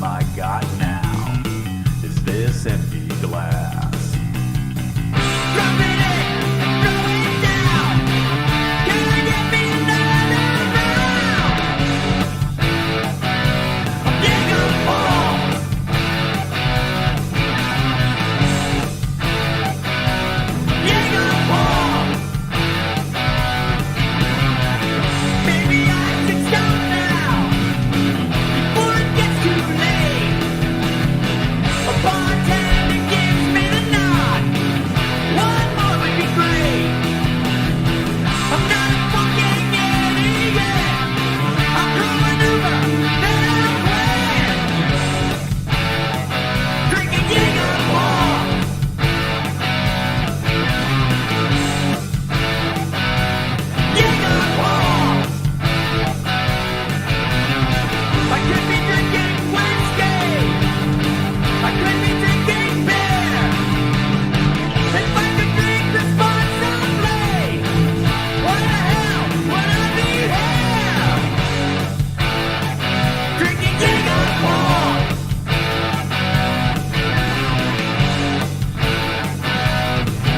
am I got now? Is this empty glass? Drop it in, throw it down. Can I get me another round? I'm digging Paul. Digging Paul. Maybe I should stop now before it gets too late. A bartender gives me the nod. One more would be great. I'm not a fucking idiot. I'm growing over, then I'm playing. Drinking Jaeger Paul. Jaeger Paul. I could be drinking whiskey. I could be drinking beer. If I could drink responsibly, why the hell would I be here? Drinking Jaeger Paul.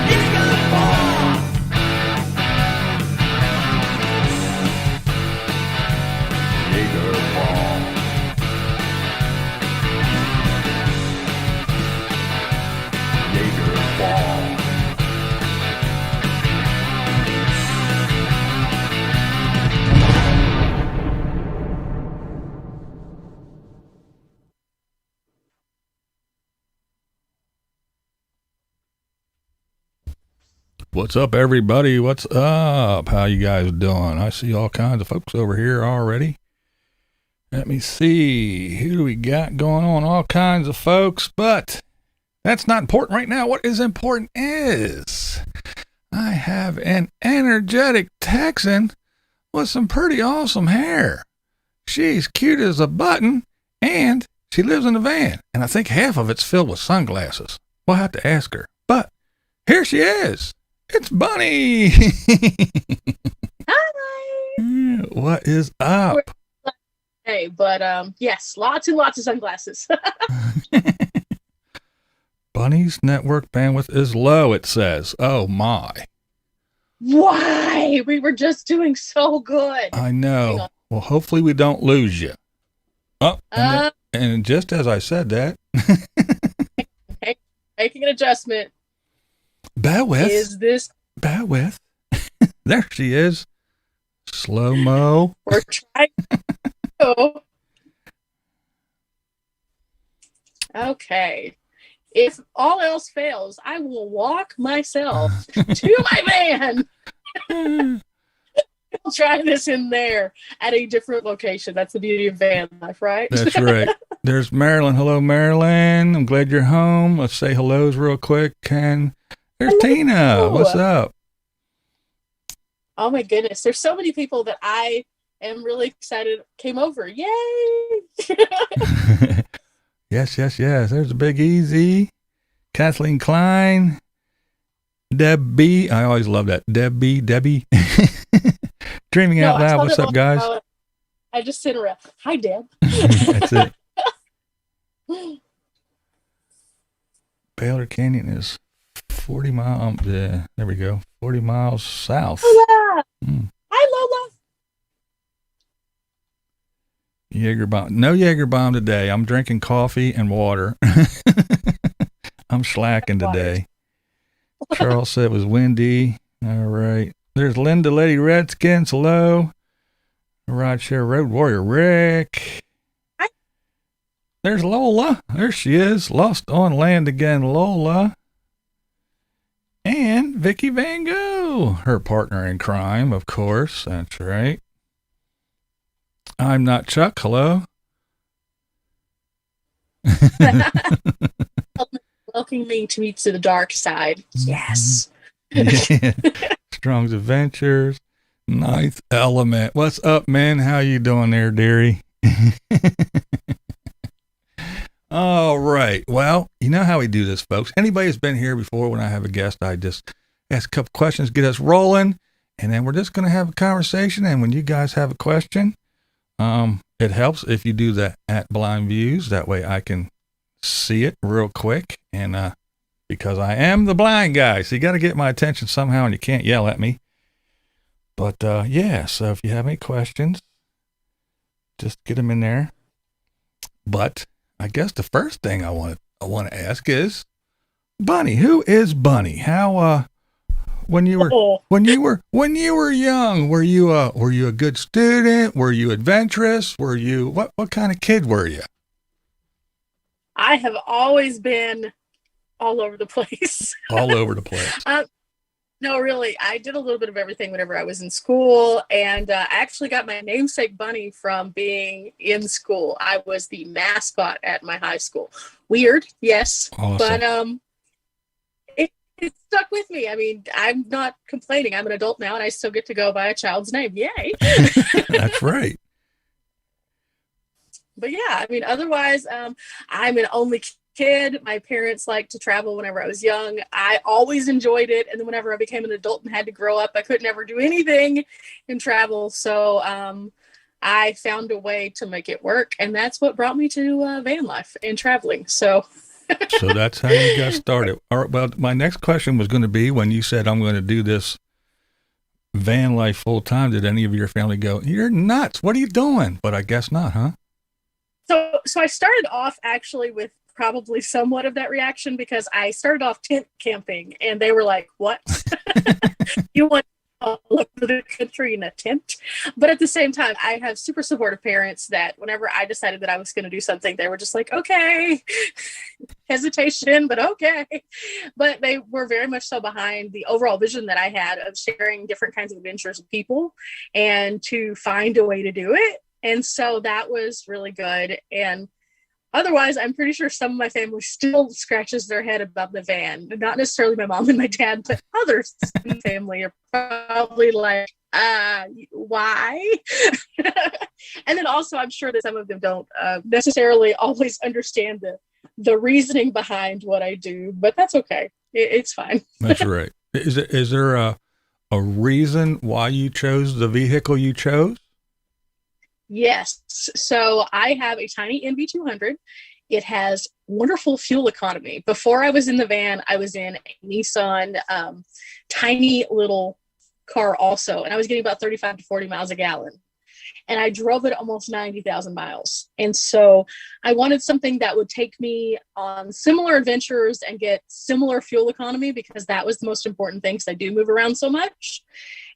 Jaeger Paul. Jaeger Paul. Jaeger Paul. What's up, everybody? What's up? How you guys doing? I see all kinds of folks over here already. Let me see. Who do we got going on? All kinds of folks, but that's not important right now. What is important is I have an energetic Texan with some pretty awesome hair. She's cute as a button, and she lives in a van, and I think half of it's filled with sunglasses. We'll have to ask her. But here she is. It's Bunny. Hi. What is up? Hey, but yes, lots and lots of sunglasses. Bunny's network bandwidth is low, it says. Oh my. Why? We were just doing so good. I Hang know. on. Well, hopefully we don't lose you. Oh, and just as I said that, Making an adjustment. bandwidth. Is this Bandwidth. There she is. Slow mo. we're trying to Okay. If all else fails, I will walk myself to my van. We'll try this in there at a different location. That's the beauty of van life, right? That's right. There's Marilyn. Hello, Marilyn. I'm glad you're home. Let's say hellos real quick. And there's Tina. Hello. What's up? Oh my goodness. There's so many people that I am really excited came over. Yay! Yes. There's a Big Easy. Kathleen Klein. Debbie. I always love that. Debbie. Dreaming out loud. What's up, guys? I just sent her a hi, Deb. That's it. Baylor Canyon is 40 miles. There we go. 40 miles south. Lola. Mm. Hi, Lola. Jaeger bomb. No Jaeger bomb today. I'm drinking coffee and water. I'm slacking today. Charles said it was windy. All right. There's Linda Lady Redskins. Hello. Rideshare Road Warrior Rick. Hi. There's Lola. There she is. Lost on land again, Lola. And Vicky Van Gogh, her partner in crime, of course. That's right. I'm not Chuck. Hello. Welcoming me to the dark side. Yes. Yeah. Strong's Adventures. Ninth Element. What's up, man? How you doing there, dearie? All right. Well, you know how we do this, folks. Anybody who's been here before, when I have a guest, I just ask a couple questions, get us rolling, and then we're just going to have a conversation. And when you guys have a question, It helps if you do that at BlindViews. That way I can see it real quick. And because I am the blind guy, so you got to get my attention somehow, and you can't yell at me. But yeah, so if you have any questions, just get them in there. But I guess the first thing I want to ask is, Bunny, who is Bunny? How when you were young, were you a good student? Were you adventurous? Were you what kind of kid were you? I have always been all over the place. All over the place. No, really, I did a little bit of everything whenever I was in school, and I actually got my namesake Bunny from being in school. I was the mascot at my high school. Weird, yes, awesome. But it stuck with me. I mean, I'm not complaining. I'm an adult now, and I still get to go by a child's name. Yay! That's right. But yeah, I mean, otherwise, I'm an only kid. My parents liked to travel whenever I was young. I always enjoyed it. And then whenever I became an adult and had to grow up, I could never do anything in travel. So I found a way to make it work. And that's what brought me to van life and traveling. So that's how you got started. All right, well, my next question was going to be, when you said I'm going to do this van life full time, did any of your family go, "You're nuts, what are you doing"? But I guess not, huh? So I started off actually with probably somewhat of that reaction, because I started off tent camping and they were like, "What? You want all over the country in a tent?" But at the same time, I have super supportive parents that whenever I decided that I was going to do something, they were just like, "Okay." Hesitation, but okay. But they were very much so behind the overall vision that I had of sharing different kinds of adventures with people and to find a way to do it. And so that was really good. And otherwise, I'm pretty sure some of my family still scratches their head about the van. Not necessarily my mom and my dad, but others in the family are probably like, why? And then also, I'm sure that some of them don't necessarily always understand the reasoning behind what I do, but that's okay. It's fine. That's right. Is there a reason why you chose the vehicle you chose? Yes. So I have a tiny NV200. It has wonderful fuel economy. Before I was in the van, I was in a Nissan tiny little car also, and I was getting about 35 to 40 miles a gallon. And I drove it almost 90,000 miles. And so I wanted something that would take me on similar adventures and get similar fuel economy, because that was the most important thing, because I do move around so much.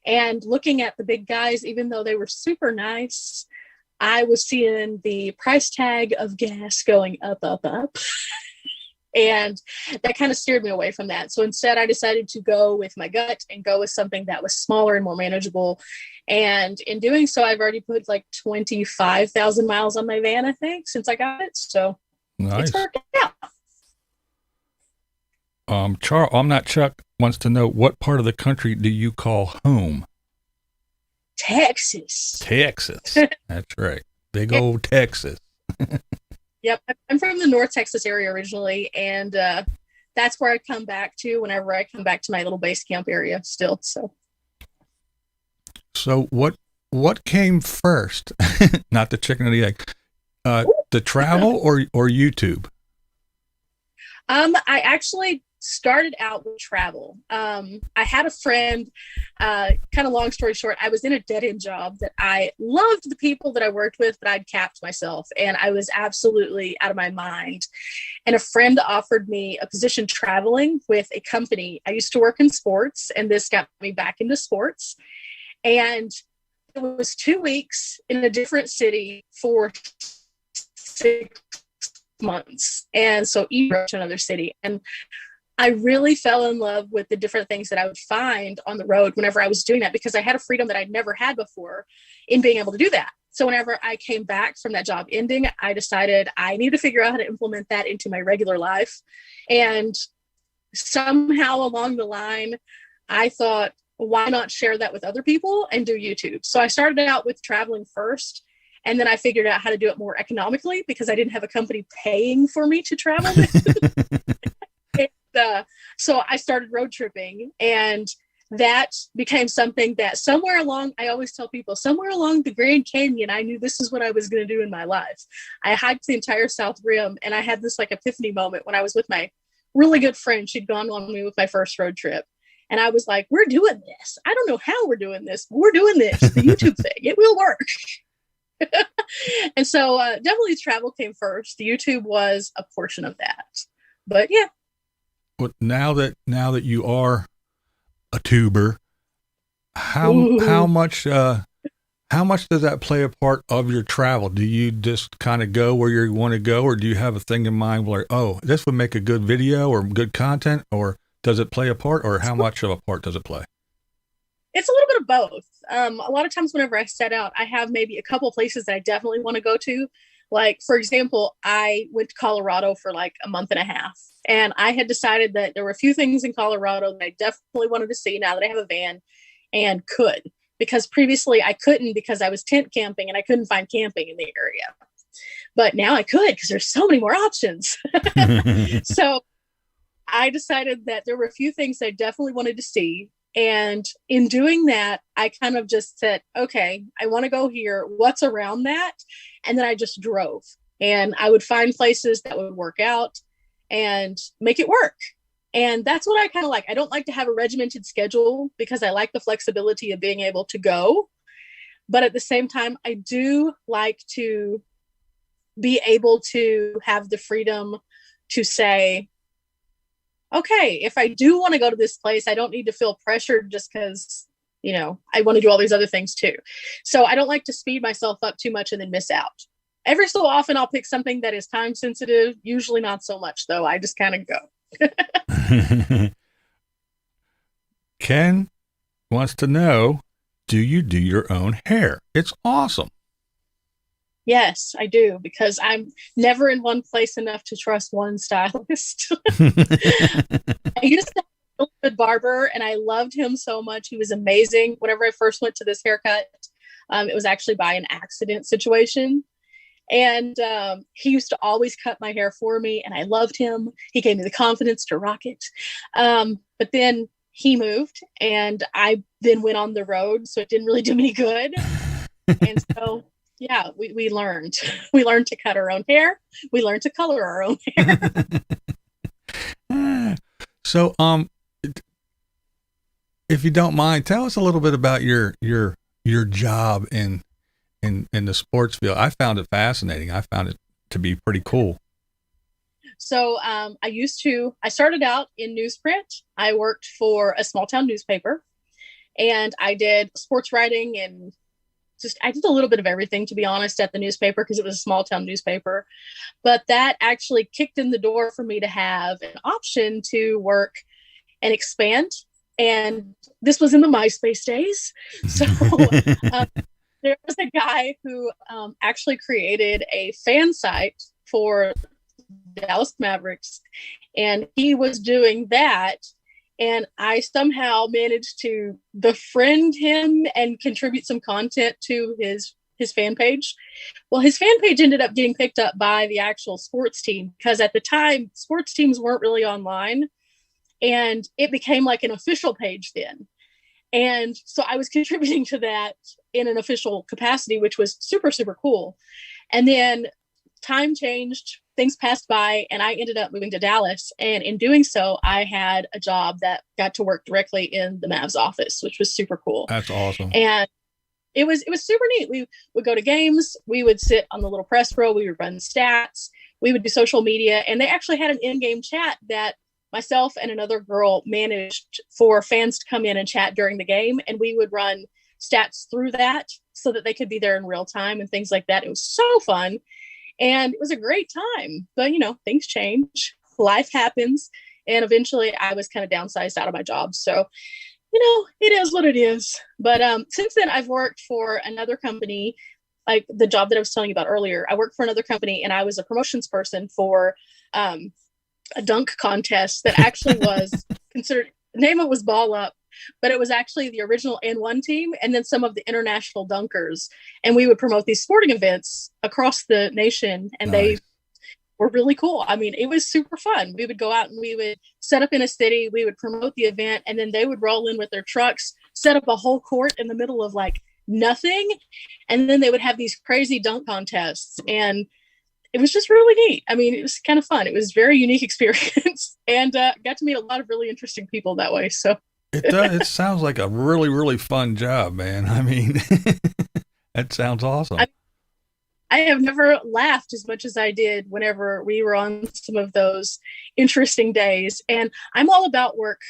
And looking at the big guys, even though they were super nice, I was seeing the price tag of gas going up, up, up. And that kind of steered me away from that. So instead, I decided to go with my gut and go with something that was smaller and more manageable. And in doing so, I've already put like 25,000 miles on my van, I think, since I got it. So nice. It's worked out. Chuck wants to know, what part of the country do you call home? Texas. That's right. Big old Texas. Yep. I'm from the North Texas area originally, and that's where I come back to whenever I come back to my little base camp area still. So what came first? Not the chicken or the egg. The travel or YouTube? I actually started out with travel. I had a friend, kind of long story short, I was in a dead-end job that I loved the people that I worked with, but I'd capped myself and I was absolutely out of my mind. And a friend offered me a position traveling with a company. I used to work in sports, and this got me back into sports. And it was 2 weeks in a different city for 6 months. And so each to another city. And I really fell in love with the different things that I would find on the road whenever I was doing that, because I had a freedom that I'd never had before in being able to do that. So whenever I came back from that job ending, I decided I need to figure out how to implement that into my regular life. And somehow along the line, I thought, why not share that with other people and do YouTube? So I started out with traveling first, and then I figured out how to do it more economically because I didn't have a company paying for me to travel. So I started road tripping, and that became something that somewhere along, I always tell people, somewhere along the Grand Canyon, I knew this is what I was going to do in my life. I hiked the entire South Rim, and I had this like epiphany moment when I was with my really good friend. She'd gone on me with my first road trip. And I was like, we're doing this. I don't know how we're doing this, but we're doing this, the YouTube thing. It will work. And so definitely travel came first. The YouTube was a portion of that. But yeah. Well, now that you are a tuber, how much does that play a part of your travel? Do you just kind of go where you want to go, or do you have a thing in mind where, oh, this would make a good video or good content, or does it play a part, or how much of a part does it play? It's a little bit of both. A lot of times whenever I set out, I have maybe a couple places that I definitely want to go to. Like, for example, I went to Colorado for like a month and a half, and I had decided that there were a few things in Colorado that I definitely wanted to see now that I have a van and could, because previously I couldn't because I was tent camping and I couldn't find camping in the area. But now I could because there's so many more options. So I decided that there were a few things I definitely wanted to see. And in doing that, I kind of just said, okay, I want to go here. What's around that? And then I just drove, and I would find places that would work out and make it work. And that's what I kind of like. I don't like to have a regimented schedule because I like the flexibility of being able to go. But at the same time, I do like to be able to have the freedom to say, okay, if I do want to go to this place, I don't need to feel pressured just because, you know, I want to do all these other things too. So I don't like to speed myself up too much and then miss out. Every so often I'll pick something that is time sensitive. Usually not so much though. I just kind of go. Ken wants to know, do you do your own hair? It's awesome. Yes, I do, because I'm never in one place enough to trust one stylist. I used to have a good barber, and I loved him so much. He was amazing. Whenever I first went to this haircut, it was actually by an accident situation. And he used to always cut my hair for me, and I loved him. He gave me the confidence to rock it. But then he moved, and I then went on the road, so it didn't really do me any good. And so... yeah, we learned. We learned to cut our own hair. We learned to color our own hair. So, if you don't mind, tell us a little bit about your job in the sports field. I found it fascinating. I found it to be pretty cool. So, I started out in newsprint. I worked for a small town newspaper, and I did sports writing and I did a little bit of everything, to be honest, at the newspaper because it was a small town newspaper. But that actually kicked in the door for me to have an option to work and expand. And this was in the MySpace days. So there was a guy who actually created a fan site for Dallas Mavericks, and he was doing that. And I somehow managed to befriend him and contribute some content to his fan page. Well, his fan page ended up getting picked up by the actual sports team, because at the time, sports teams weren't really online. And it became like an official page then. And so I was contributing to that in an official capacity, which was super, super cool. And then time changed, things passed by, and I ended up moving to Dallas. And in doing so, I had a job that got to work directly in the Mavs office, which was super cool. That's awesome. And it was super neat. We would go to games. We would sit on the little press row. We would run stats. We would do social media. And they actually had an in-game chat that myself and another girl managed for fans to come in and chat during the game. And we would run stats through that so that they could be there in real time and things like that. It was so fun. And it was a great time, but, you know, things change, life happens. And eventually I was kind of downsized out of my job. So, you know, it is what it is. But since then I've worked for another company, like the job that I was telling you about earlier. I worked for another company, and I was a promotions person for a dunk contest that actually was considered, the name of it was Ball Up, but it was actually the original N1 team and then some of the international dunkers. And we would promote these sporting events across the nation. And nice. were really cool. I mean, it was super fun. We would go out and we would set up in a city, we would promote the event, and then they would roll in with their trucks, set up a whole court in the middle of like nothing. And then they would have these crazy dunk contests. And it was just really neat. I mean, it was kind of fun. It was a very unique experience, and got to meet a lot of really interesting people that way. So it sounds like a really, really fun job, man. I mean, that sounds awesome. I have never laughed as much as I did whenever we were on some of those interesting days. And I'm all about work,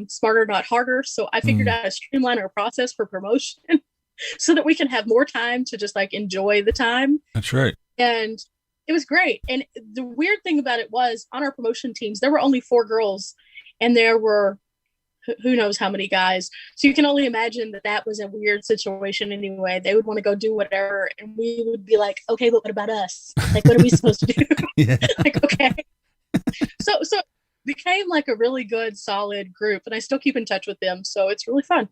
smarter, not harder. So I figured out a streamline our process for promotion so that we can have more time to just like enjoy the time. That's right. And it was great. And the weird thing about it was on our promotion teams, there were only 4 girls and there were who knows how many guys. So you can only imagine that that was a weird situation anyway. They would want to go do whatever. And we would be like, okay, but what about us? Like, what are we supposed to do? Yeah. Like, okay. So it became like a really good, solid group. And I still keep in touch with them. So it's really fun.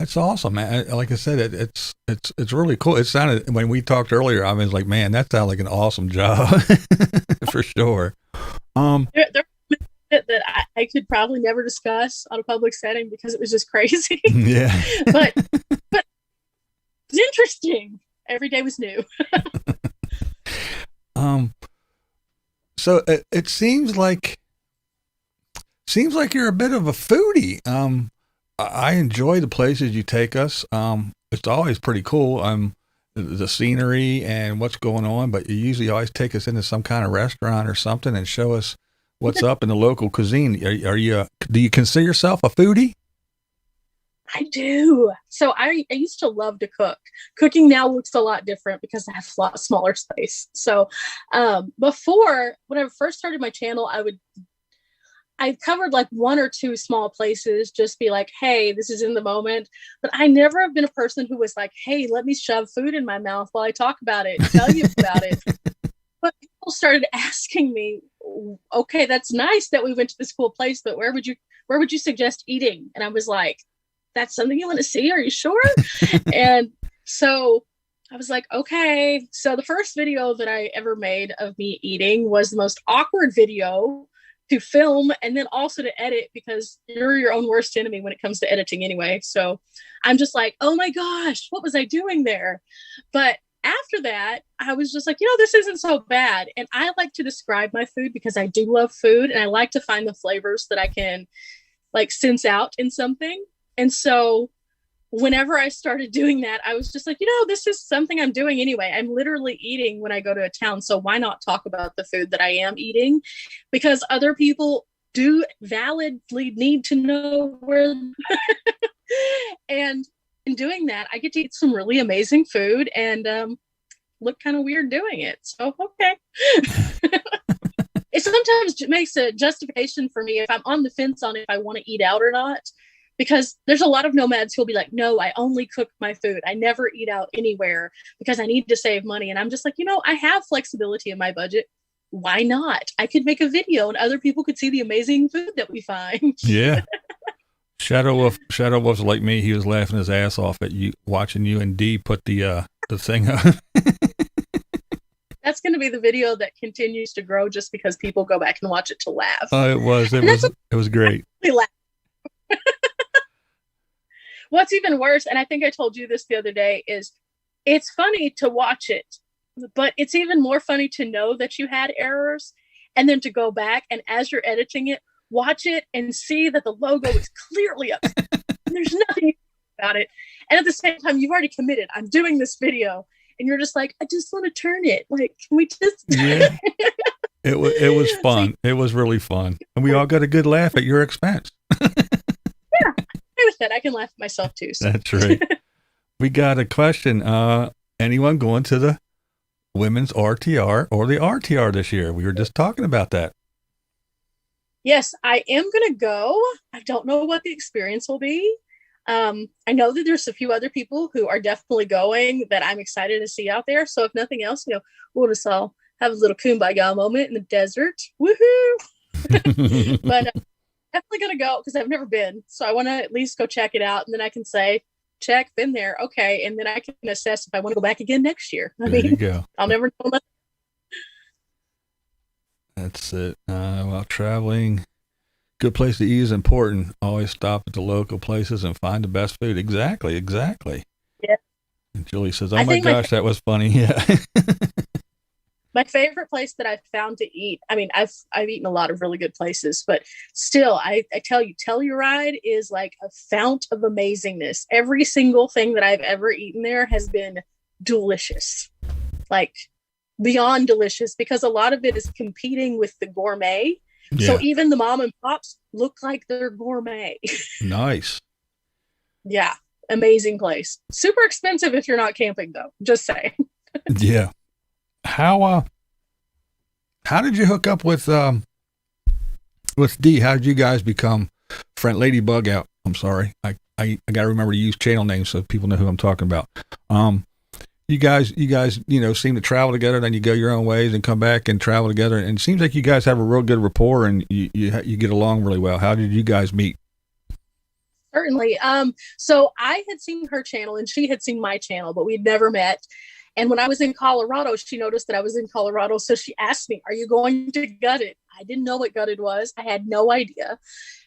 That's awesome, man. Like I said, it's really cool. It sounded, when we talked earlier, I was like, man, that sounds like an awesome job for sure. There that I could probably never discuss on a public setting because it was just crazy. Yeah. but it's interesting. Every day was new. So it seems like you're a bit of a foodie. I enjoy the places you take us. It's always pretty cool. The scenery and what's going on, but you usually always take us into some kind of restaurant or something and show us what's up in the local cuisine. Do you consider yourself a foodie? I do. So I used to love to cook. Cooking now looks a lot different because I have a lot smaller space. So before, when I first started my channel, I covered like 1 or 2 small places, just be like, hey, this is in the moment. But I never have been a person who was like, hey, let me shove food in my mouth while I talk about it, tell you about it. But people started asking me, okay, that's nice that we went to this cool place, but where would you suggest eating? And I was like, that's something you want to see? Are you sure? And so I was like, okay. So the first video that I ever made of me eating was the most awkward video to film and then also to edit, because you're your own worst enemy when it comes to editing anyway. So I'm just like, oh my gosh, what was I doing there? But after that, I was just like, this isn't so bad. And I like to describe my food because I do love food and I like to find the flavors that I can like sense out in something. And so whenever I started doing that, I was just like, this is something I'm doing anyway. I'm literally eating when I go to a town. So why not talk about the food that I am eating? Because other people do validly need to know where. And in doing that, I get to eat some really amazing food and look kind of weird doing it. So, okay. It sometimes makes a justification for me if I'm on the fence on if I want to eat out or not, because there's a lot of nomads who'll be like, no, I only cook my food. I never eat out anywhere because I need to save money. And I'm just like, I have flexibility in my budget. Why not? I could make a video and other people could see the amazing food that we find. Yeah. Shadow Wolf's like me. He was laughing his ass off at you, watching you and D put the thing up. That's going to be the video that continues to grow just because people go back and watch it to laugh. Oh, it was great. What's even worse, and I think I told you this the other day, is it's funny to watch it, but it's even more funny to know that you had errors and then to go back and as you're editing it, watch it and see that the logo is clearly up. And there's nothing about it. And at the same time, you've already committed. I'm doing this video. And you're just like, I just want to turn it. Like, can we just? Yeah. It was fun. It was really fun. And we all got a good laugh at your expense. Yeah. With that, I can laugh at myself too. So. That's right. We got a question. Anyone going to the women's RTR or the RTR this year? We were just talking about that. Yes, I am going to go. I don't know what the experience will be. I know that there's a few other people who are definitely going that I'm excited to see out there. So if nothing else, we'll just all have a little kumbaya moment in the desert. Woohoo! But definitely going to go because I've never been. So I want to at least go check it out. And then I can say, check, been there. Okay. And then I can assess if I want to go back again next year. There you go. I'll never know. That's it. While traveling, good place to eat is important. Always stop at the local places and find the best food. Exactly. Yeah. And Julie says, "Oh I my think gosh, that was funny." Yeah. my favorite place that I've found to eat, I mean, I've eaten a lot of really good places, but still, I tell you, Telluride is like a fount of amazingness. Every single thing that I've ever eaten there has been delicious, like beyond delicious, because a lot of it is competing with the gourmet. So Yeah. even the mom and pops look like they're gourmet. Nice. Yeah, amazing place. Super expensive if you're not camping, though. Just saying. Yeah. How did you hook up with Dee? How did you guys become friend? Ladybug out. I'm sorry. I got to remember to use channel names so people know who I'm talking about. You guys, seem to travel together. Then you go your own ways and come back and travel together. And it seems like you guys have a real good rapport and you get along really well. How did you guys meet? Certainly. So I had seen her channel and she had seen my channel, but we'd never met. And when I was in Colorado, she noticed that I was in Colorado. So she asked me, "Are you going to Gutted?" I didn't know what Gutted was. I had no idea.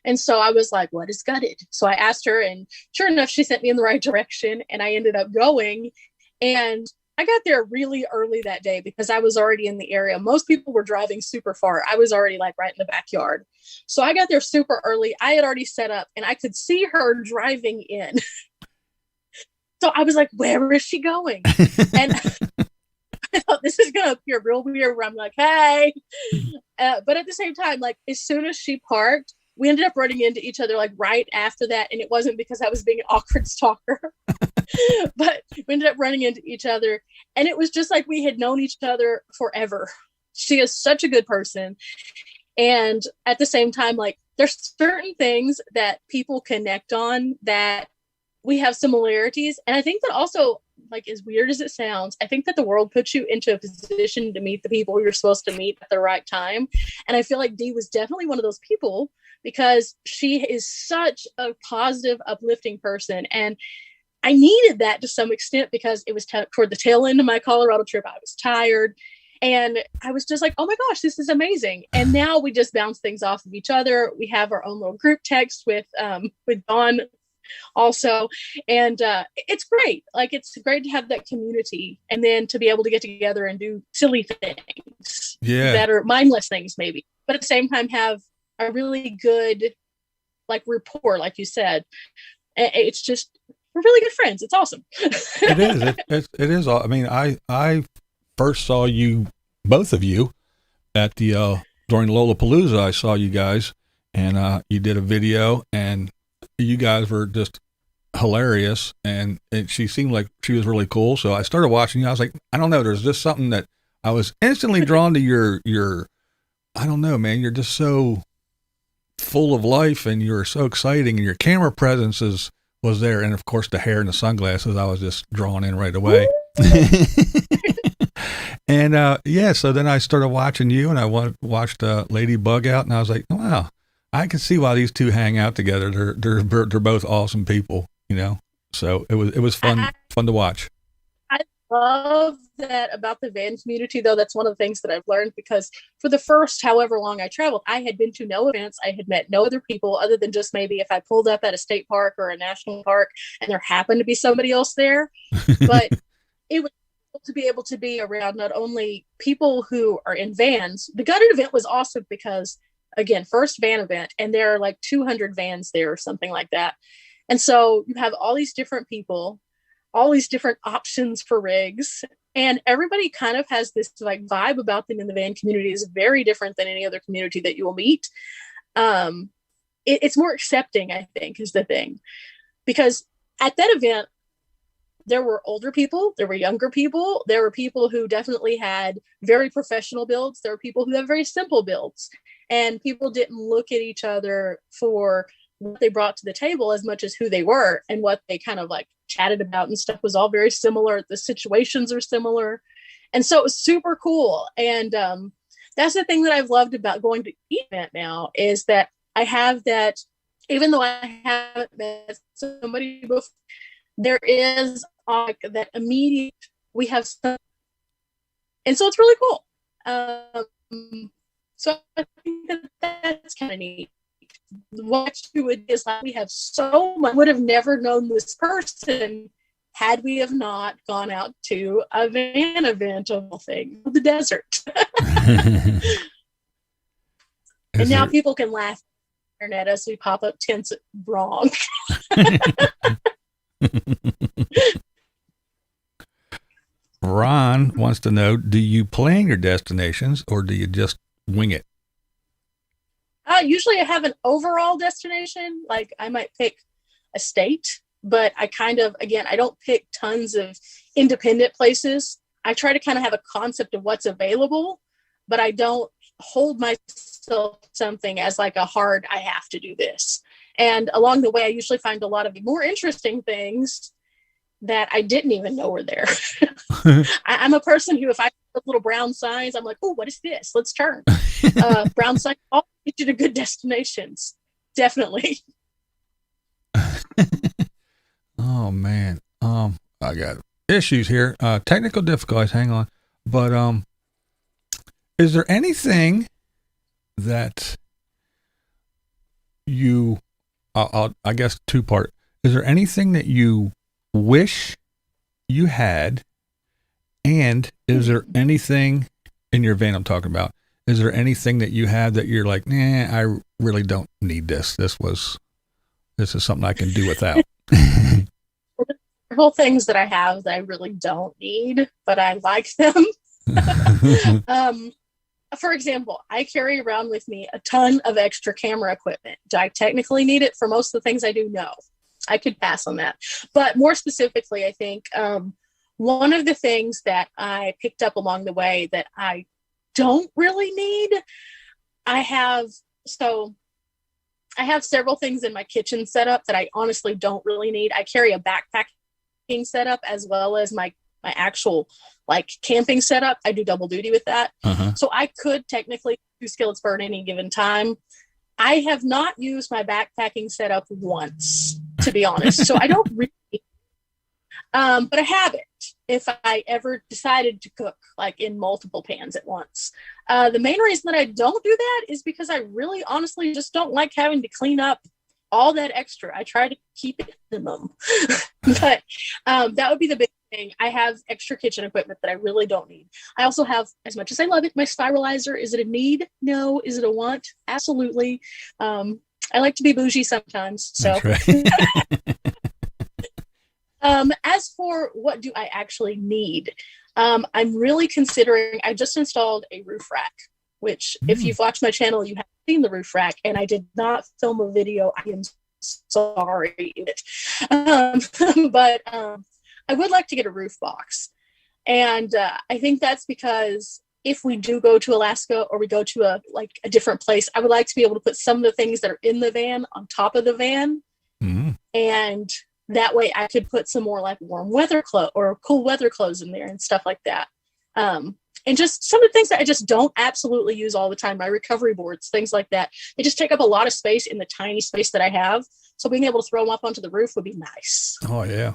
And so I was like, "What is Gutted?" So I asked her, and sure enough, she sent me in the right direction. And I ended up going. And I got there really early that day because I was already in the area. Most people were driving super far. I was already like right in the backyard. So I got there super early. I had already set up and I could see her driving in. So I was like, "Where is she going?" And I thought this is going to appear real weird where I'm like, "Hey." But at the same time, like as soon as she parked, we ended up running into each other like right after that. And it wasn't because I was being an awkward stalker, but we ended up running into each other. And it was just like we had known each other forever. She is such a good person. And at the same time, like there's certain things that people connect on that we have similarities. And I think that also, like as weird as it sounds, I think that the world puts you into a position to meet the people you're supposed to meet at the right time. And I feel like Dee was definitely one of those people because she is such a positive, uplifting person. And I needed that to some extent because it was toward the tail end of my Colorado trip. I was tired. And I was just like, "Oh my gosh, this is amazing." And now we just bounce things off of each other. We have our own little group text with Dawn also. And it's great. Like, it's great to have that community and then to be able to get together and do silly things that are mindless things maybe, but at the same time have a really good like rapport, like you said. It's just, we're really good friends. It's awesome. It is. It is. I mean, I first saw you, both of you, at the during Lollapalooza. I saw you guys, and you did a video, and you guys were just hilarious. And she seemed like she was really cool. So I started watching you. I was like, I don't know. There's just something that I was instantly drawn to your. I don't know, man. You're just so full of life, and you're so exciting, and your camera presence was there, and of course the hair and the sunglasses. I was just drawn in right away. And so then I started watching you, and I watched Ladybug out, and I was like, wow, I can see why these two hang out together. They're both awesome people, So it was fun to watch. I love that about the van community, though. That's one of the things that I've learned, because for the first however long I traveled, I had been to no events. I had met no other people other than just maybe if I pulled up at a state park or a national park and there happened to be somebody else there. But it was to be able to be around not only people who are in vans. The Gutted event was awesome because, again, first van event, and there are like 200 vans there or something like that. And so you have all these different people, all these different options for rigs, and everybody kind of has this like vibe about them in the van community is very different than any other community that you will meet. It's more accepting, I think, is the thing, because at that event, there were older people, there were younger people, there were people who definitely had very professional builds, there were people who have very simple builds, and people didn't look at each other for what they brought to the table as much as who they were, and what they kind of like chatted about and stuff was all very similar. The situations are similar. And so it was super cool. And that's the thing that I've loved about going to event now, is that I have that, even though I haven't met somebody before, there is like that immediate, we have some, and so it's really cool. So I think that that's kind of neat. What you would is like we have so much, would have never known this person had we have not gone out to a van event of all things, the desert. And now people can laugh at the internet as we pop up tents wrong. Ron wants to know, do you plan your destinations or do you just wing it? Usually I have an overall destination. Like I might pick a state, but I kind of, again, I don't pick tons of independent places. I try to kind of have a concept of what's available, but I don't hold myself something as like a hard, I have to do this. And along the way, I usually find a lot of more interesting things that I didn't even know were there. I'm a person who, if I put little brown signs, I'm like, oh, what is this? Let's turn. Brown signs all get you to good destinations. Definitely. Oh man. I got issues here. Technical difficulties. Hang on. But is there anything that you, I guess two part. Is there anything that you wish you had, and is there anything in your van I'm talking about? Is there anything that you have that you're like, nah, I really don't need this. This is something I can do without. Several things that I have that I really don't need, but I like them. For example, I carry around with me a ton of extra camera equipment. Do I technically need it for most of the things I do? No, I could pass on that. But more specifically, I think one of the things that I picked up along the way that I don't really need, I have several things in my kitchen setup that I honestly don't really need. I carry a backpacking setup as well as my actual like camping setup. I do double duty with that. So I could technically do skillets for at any given time. I have not used my backpacking setup once, to be honest. So I don't really, but I have it if I ever decided to cook like in multiple pans at once. The main reason that I don't do that is because I really honestly just don't like having to clean up all that extra. I try to keep it minimum. But that would be the big thing. I have extra kitchen equipment that I really don't need. I also have, as much as I love it, my spiralizer. Is it a need? No. Is it a want? Absolutely. I like to be bougie sometimes. So That's right. As for what do I actually need, I'm really considering, I just installed a roof rack, which if you've watched my channel, you have seen the roof rack, and I did not film a video. I am sorry. But I would like to get a roof box. And I think that's because if we do go to Alaska or we go to a different place, I would like to be able to put some of the things that are in the van on top of the van. And that way I could put some more like warm weather clothes or cool weather clothes in there and stuff like that. And just some of the things that I just don't absolutely use all the time, my recovery boards, things like that. They just take up a lot of space in the tiny space that I have. So being able to throw them up onto the roof would be nice. Oh, yeah.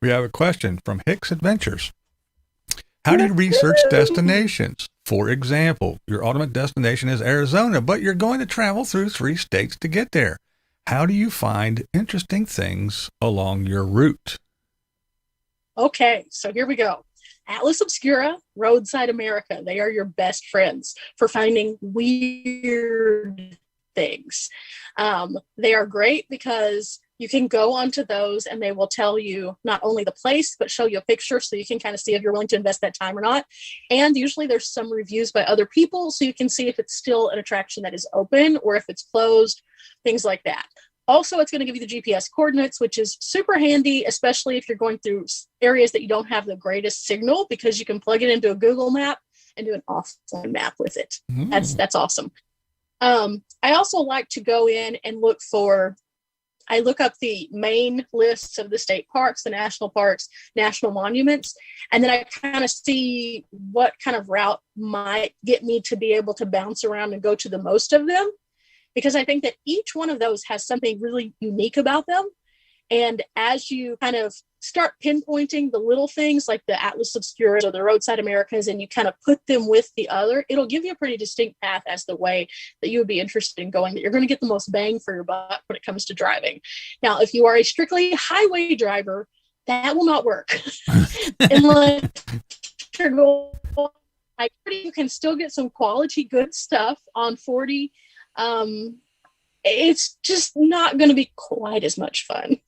We have a question from Hicks Adventures. How do you research destinations? For example, your ultimate destination is Arizona, but you're going to travel through 3 states to get there. How do you find interesting things along your route? Okay, so here we go. Atlas Obscura, Roadside America. They are your best friends for finding weird things. They are great because you can go onto those and they will tell you not only the place, but show you a picture so you can kind of see if you're willing to invest that time or not. And usually there's some reviews by other people so you can see if it's still an attraction that is open or if it's closed, things like that. Also, it's going to give you the GPS coordinates, which is super handy, especially if you're going through areas that you don't have the greatest signal, because you can plug it into a Google map and do an offline map with it. That's awesome. I also like to go in and I look up the main lists of the state parks, the national parks, national monuments, and then I kind of see what kind of route might get me to be able to bounce around and go to the most of them. Because I think that each one of those has something really unique about them. And as you kind of start pinpointing the little things like the Atlas Obscura or the Roadside Americas, and you kind of put them with the other, it'll give you a pretty distinct path as the way that you would be interested in going, that you're going to get the most bang for your buck when it comes to driving. Now, if you are a strictly highway driver, that will not work. Unless you're going, like, you can still get some quality good stuff on 40. It's just not going to be quite as much fun.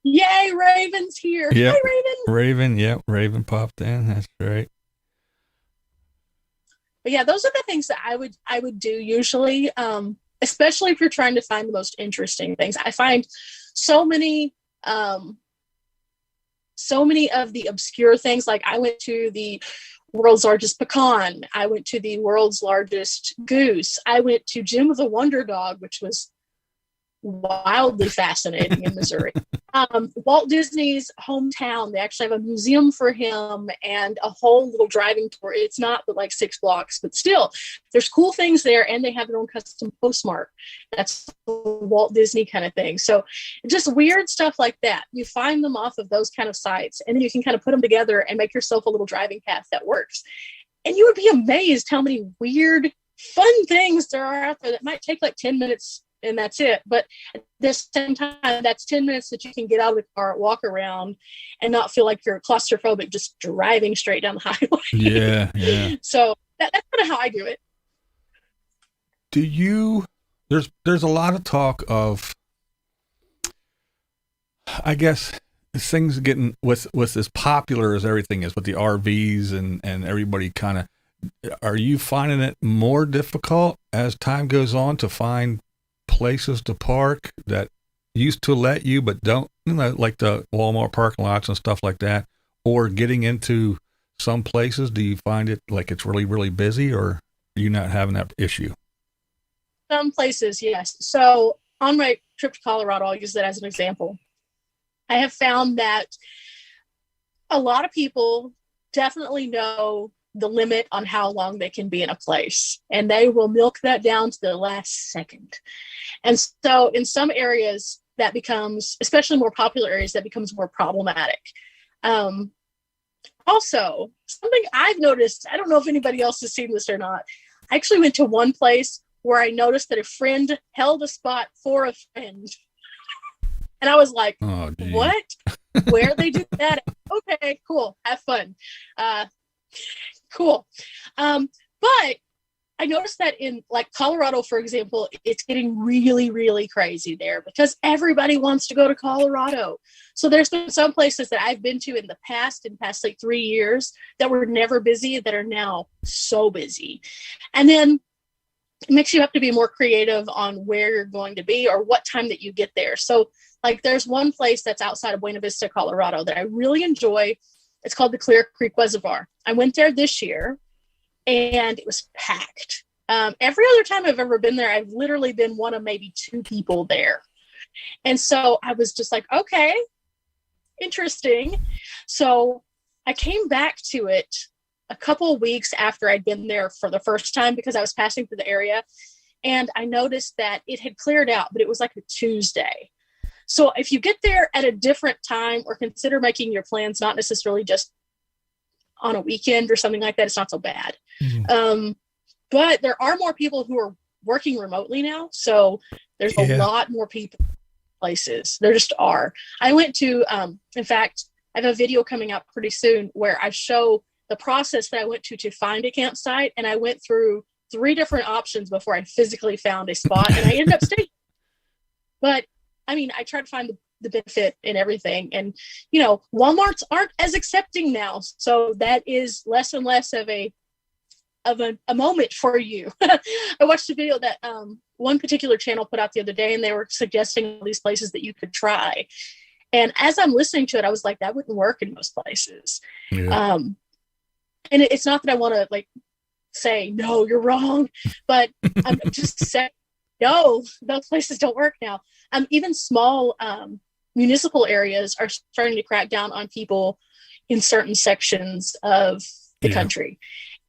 Yay, Raven's here. Yep. Hi, Raven. Raven, yep. Raven popped in. That's right. But yeah, those are the things that I would do usually, especially if you're trying to find the most interesting things. I find so many of the obscure things. Like I went to the world's largest pecan. I went to the world's largest goose. I went to Jim of the Wonder Dog, which was wildly fascinating in Missouri. Walt Disney's hometown, they actually have a museum for him and a whole little driving tour. It's not but like 6 blocks, but still there's cool things there, and they have their own custom postmark. That's Walt Disney kind of thing. So just weird stuff like that. You find them off of those kind of sites, and then you can kind of put them together and make yourself a little driving path that works. And you would be amazed how many weird, fun things there are out there that might take like 10 minutes and that's it. But at the same time, that's 10 minutes that you can get out of the car, walk around, and not feel like you're claustrophobic just driving straight down the highway. Yeah. So that's kind of how I do it. Do you, there's a lot of talk of, I guess, things getting with as popular as everything is with the RVs and everybody kind of, are you finding it more difficult as time goes on to find places to park that used to let you but don't, like the Walmart parking lots and stuff like that, or getting into some places? Do you find it like it's really, really busy, or are you not having that issue? Some places, yes. So on my trip to Colorado, I'll use that as an example. I have found that a lot of people definitely know the limit on how long they can be in a place, and they will milk that down to the last second. And so in some areas that becomes, especially more popular areas, that becomes more problematic. Also, something I've noticed, I don't know if anybody else has seen this or not. I actually went to one place where I noticed that a friend held a spot for a friend. And I was like, oh, what? Where they do that? Okay, cool. Have fun. Cool. But I noticed that in like Colorado, for example, it's getting really, really crazy there because everybody wants to go to Colorado. So there's been some places that I've been to in the past like 3 years that were never busy that are now so busy. And then it makes you have to be more creative on where you're going to be or what time that you get there. So like there's one place that's outside of Buena Vista, Colorado that I really enjoy. It's called the Clear Creek Reservoir. I went there this year and it was packed. Every other time I've ever been there, I've literally been one of maybe 2 people there. And so I was just like, okay, interesting. So I came back to it a couple of weeks after I'd been there for the first time because I was passing through the area. And I noticed that it had cleared out, but it was like a Tuesday. So if you get there at a different time or consider making your plans, not necessarily just on a weekend or something like that, it's not so bad. Mm-hmm. But there are more people who are working remotely now. So there's a lot more people places. There just are. I went to, in fact, I have a video coming out pretty soon where I show the process that I went to find a campsite. And I went through 3 different options before I physically found a spot and I ended up staying. But I mean, I try to find the benefit in everything. And, you know, Walmarts aren't as accepting now. So that is less and less of a moment for you. I watched a video that one particular channel put out the other day, and they were suggesting all these places that you could try. And as I'm listening to it, I was like, that wouldn't work in most places. Yeah. And it's not that I want to like say, no, you're wrong, but I'm just saying, no, those places don't work now. Even small municipal areas are starting to crack down on people in certain sections of the country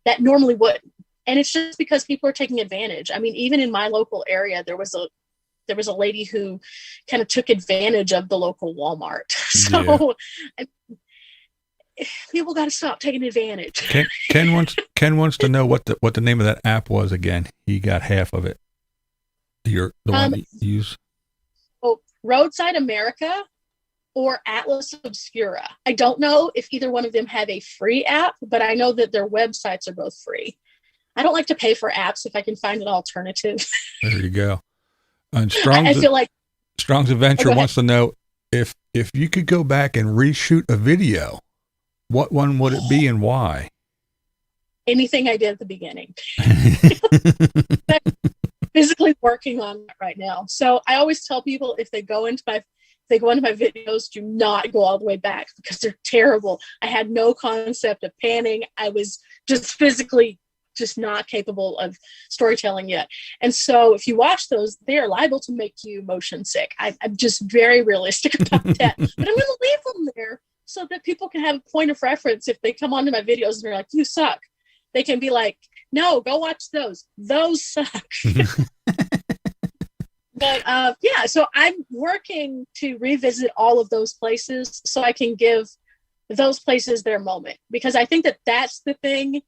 that normally wouldn't. And it's just because people are taking advantage. I mean, even in my local area, there was a lady who kind of took advantage of the local Walmart. So people got to stop taking advantage. Ken wants to know what the name of that app was again. He got half of it. The one you use. Oh, Roadside America or Atlas Obscura. I don't know if either one of them have a free app, but I know that their websites are both free. I don't like to pay for apps if I can find an alternative. There you go. And Strong's, I feel like Strong's Adventure wants to know if you could go back and reshoot a video, what one would it be and why? Anything I did at the beginning. I'm physically working on that right now. So I always tell people if they go into my videos, do not go all the way back because they're terrible. I had no concept of panning. I was just physically just not capable of storytelling yet. And so if you watch those, they are liable to make you motion sick. I'm just very realistic about that. But I'm going to leave them there so that people can have a point of reference. If they come onto my videos and they're like, you suck, they can be like, no, go watch those. Those suck. But yeah, so I'm working to revisit all of those places so I can give those places their moment, because I think that that's the thing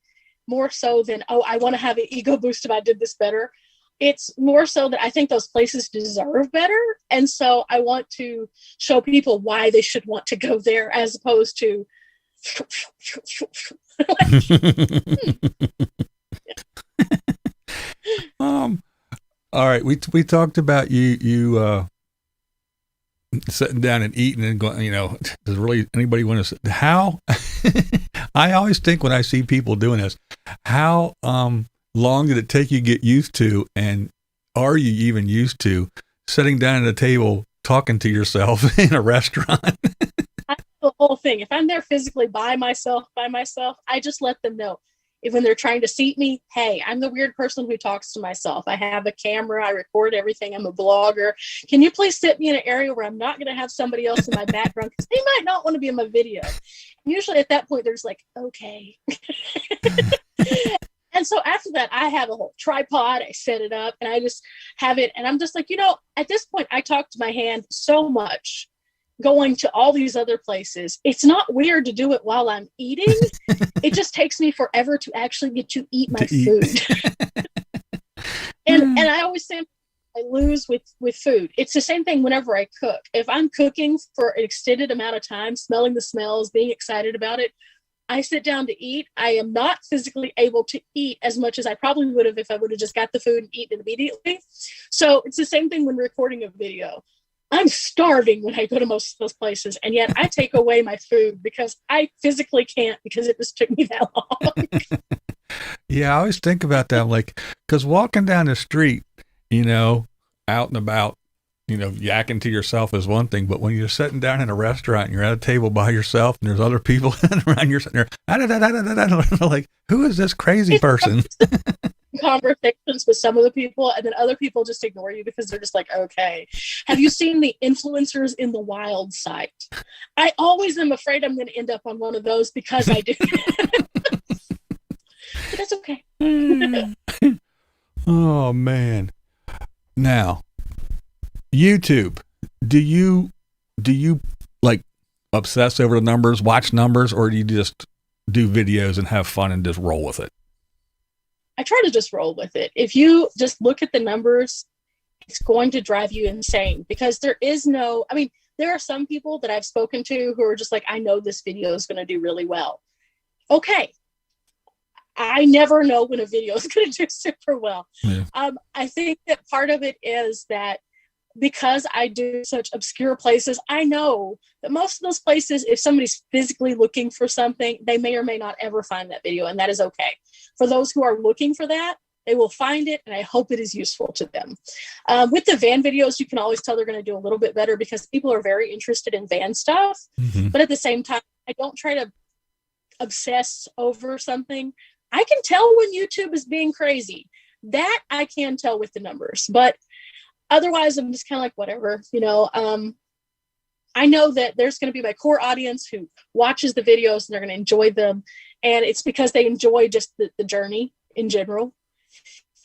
more so than, oh, I want to have an ego boost if I did this better. It's more so that I think those places deserve better. And so I want to show people why they should want to go there as opposed to all right, we talked about you sitting down and eating and going, does really anybody want to how I always think when I see people doing this, how long did it take you to get used to, and are you even used to sitting down at a table talking to yourself in a restaurant? The whole thing. If I'm there physically by myself, I just let them know. If when they're trying to seat me, hey, I'm the weird person who talks to myself. I have a camera. I record everything. I'm a blogger. Can you please sit me in an area where I'm not going to have somebody else in my background? Because they might not want to be in my video. And usually at that point, there's like, okay. And so after that, I have a whole tripod. I set it up and I just have it. And I'm just like, at this point, I talk to my hand so much going to all these other places. It's not weird to do it while I'm eating. It just takes me forever to actually get to eat my food. and I always say I lose with food. It's the same thing whenever I cook. If I'm cooking for an extended amount of time, smelling the smells, being excited about it, I sit down to eat. I am not physically able to eat as much as I probably would have if I would have just got the food and eaten it immediately. So it's the same thing when recording a video. I'm starving when I go to most of those places, and yet I take away my food because I physically can't, because it just took me that long. Yeah, I always think about that. I'm like, because walking down the street, out and about, yakking to yourself is one thing, but when you're sitting down in a restaurant and you're at a table by yourself and there's other people around, you're sitting there, like, who is this crazy person? Conversations with some of the people, and then other people just ignore you because they're just like, okay. Have you seen the influencers in the wild site? I always am afraid I'm going to end up on one of those because I do. But that's okay. Oh man. Now, YouTube, do you like obsess over the numbers, watch numbers, or do you just do videos and have fun and just roll with it? I try to just roll with it. If you just look at the numbers, it's going to drive you insane, because there are some people that I've spoken to who are just like, I know this video is going to do really well. Okay. I never know when a video is going to do super well. Yeah. I think that part of it is that because I do such obscure places, I know that most of those places, if somebody's physically looking for something, they may or may not ever find that video, and that is okay. For those who are looking for that, they will find it, and I hope it is useful to them. With the van videos, you can always tell they're going to do a little bit better because people are very interested in van stuff. Mm-hmm. But at the same time, I don't try to obsess over something. I can tell when YouTube is being crazy. That I can tell with the numbers, but otherwise, I'm just kind of like, whatever, I know that there's going to be my core audience who watches the videos and they're going to enjoy them. And it's because they enjoy just the journey. in general.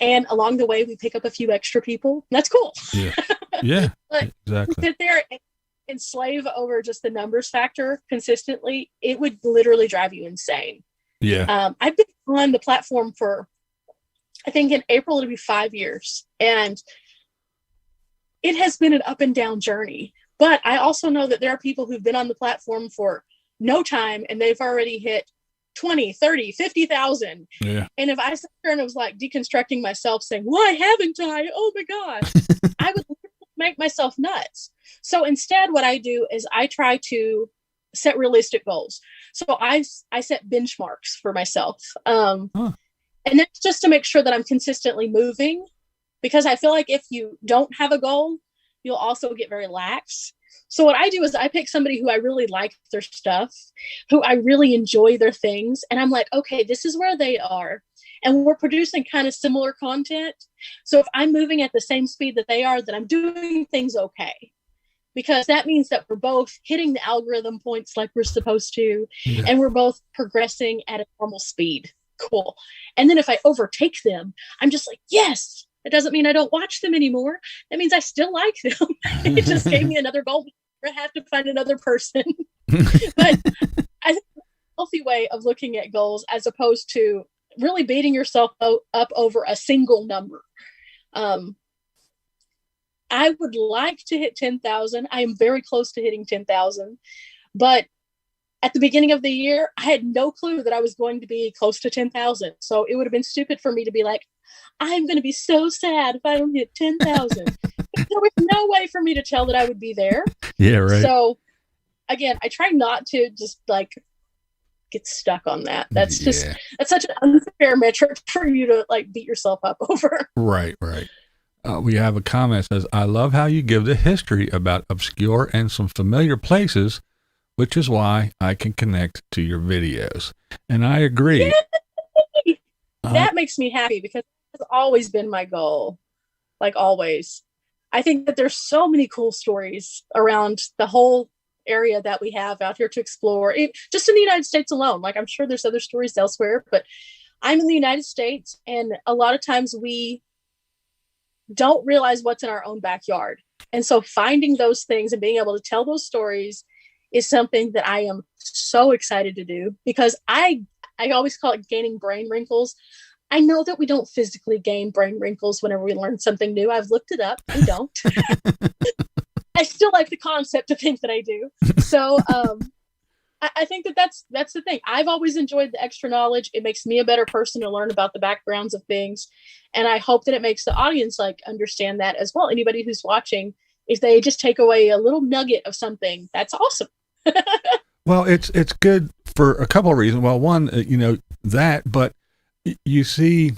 And along the way, we pick up a few extra people. That's cool. Yeah. Yeah. But Exactly. sit there and slave over just the numbers factor consistently, it would literally drive you insane. Yeah. I've been on the platform for, I think in April, it'll be 5 years. And it has been an up and down journey. But I also know that there are people who've been on the platform for no time and they've already hit 20, 30, 50,000. Yeah. And if I sat there and I was like deconstructing myself saying, why haven't I? Oh my gosh, I would make myself nuts. So instead, what I do is I try to set realistic goals. So I set benchmarks for myself. And that's just to make sure that I'm consistently moving, because I feel like if you don't have a goal, you'll also get very lax. So what I do is I pick somebody who I really like their stuff, who I really enjoy their things. And I'm like, okay, this is where they are. And we're producing kind of similar content. So if I'm moving at the same speed that they are, then I'm doing things okay. Because that means that we're both hitting the algorithm points like we're supposed to. Yeah. And we're both progressing at a normal speed. Cool. And then if I overtake them, I'm just like, yes. It doesn't mean I don't watch them anymore. That means I still like them. It just gave me another goal. I have to find another person. But I think it's a healthy way of looking at goals as opposed to really beating yourself up over a single number. I would like to hit 10,000. I am very close to hitting 10,000. But at the beginning of the year, I had no clue that I was going to be close to 10,000. So it would have been stupid for me to be like, I'm going to be so sad if I don't hit 10,000. There was no way for me to tell that I would be there. Yeah, right. So again, I try not to just like get stuck on that. That's just, that's such an unfair metric for you to like beat yourself up over. Right, right. We have a comment that says, I love how you give the history about obscure and some familiar places, which is why I can connect to your videos. And I agree. Yay! That makes me happy because it's always been my goal. Like always. I think that there's so many cool stories around the whole area that we have out here to explore, just in the United States alone. Like I'm sure there's other stories elsewhere, but I'm in the United States and a lot of times we don't realize what's in our own backyard. And so finding those things and being able to tell those stories is something that I am so excited to do because I always call it gaining brain wrinkles. I know that we don't physically gain brain wrinkles whenever we learn something new. I've looked it up. I don't. I still like the concept to think that I do. So I think that that's the thing. I've always enjoyed the extra knowledge. It makes me a better person to learn about the backgrounds of things. And I hope that it makes the audience like understand that as well. Anybody who's watching, if they just take away a little nugget of something, that's awesome. Well, it's good for a couple of reasons. Well, one, that, but you see,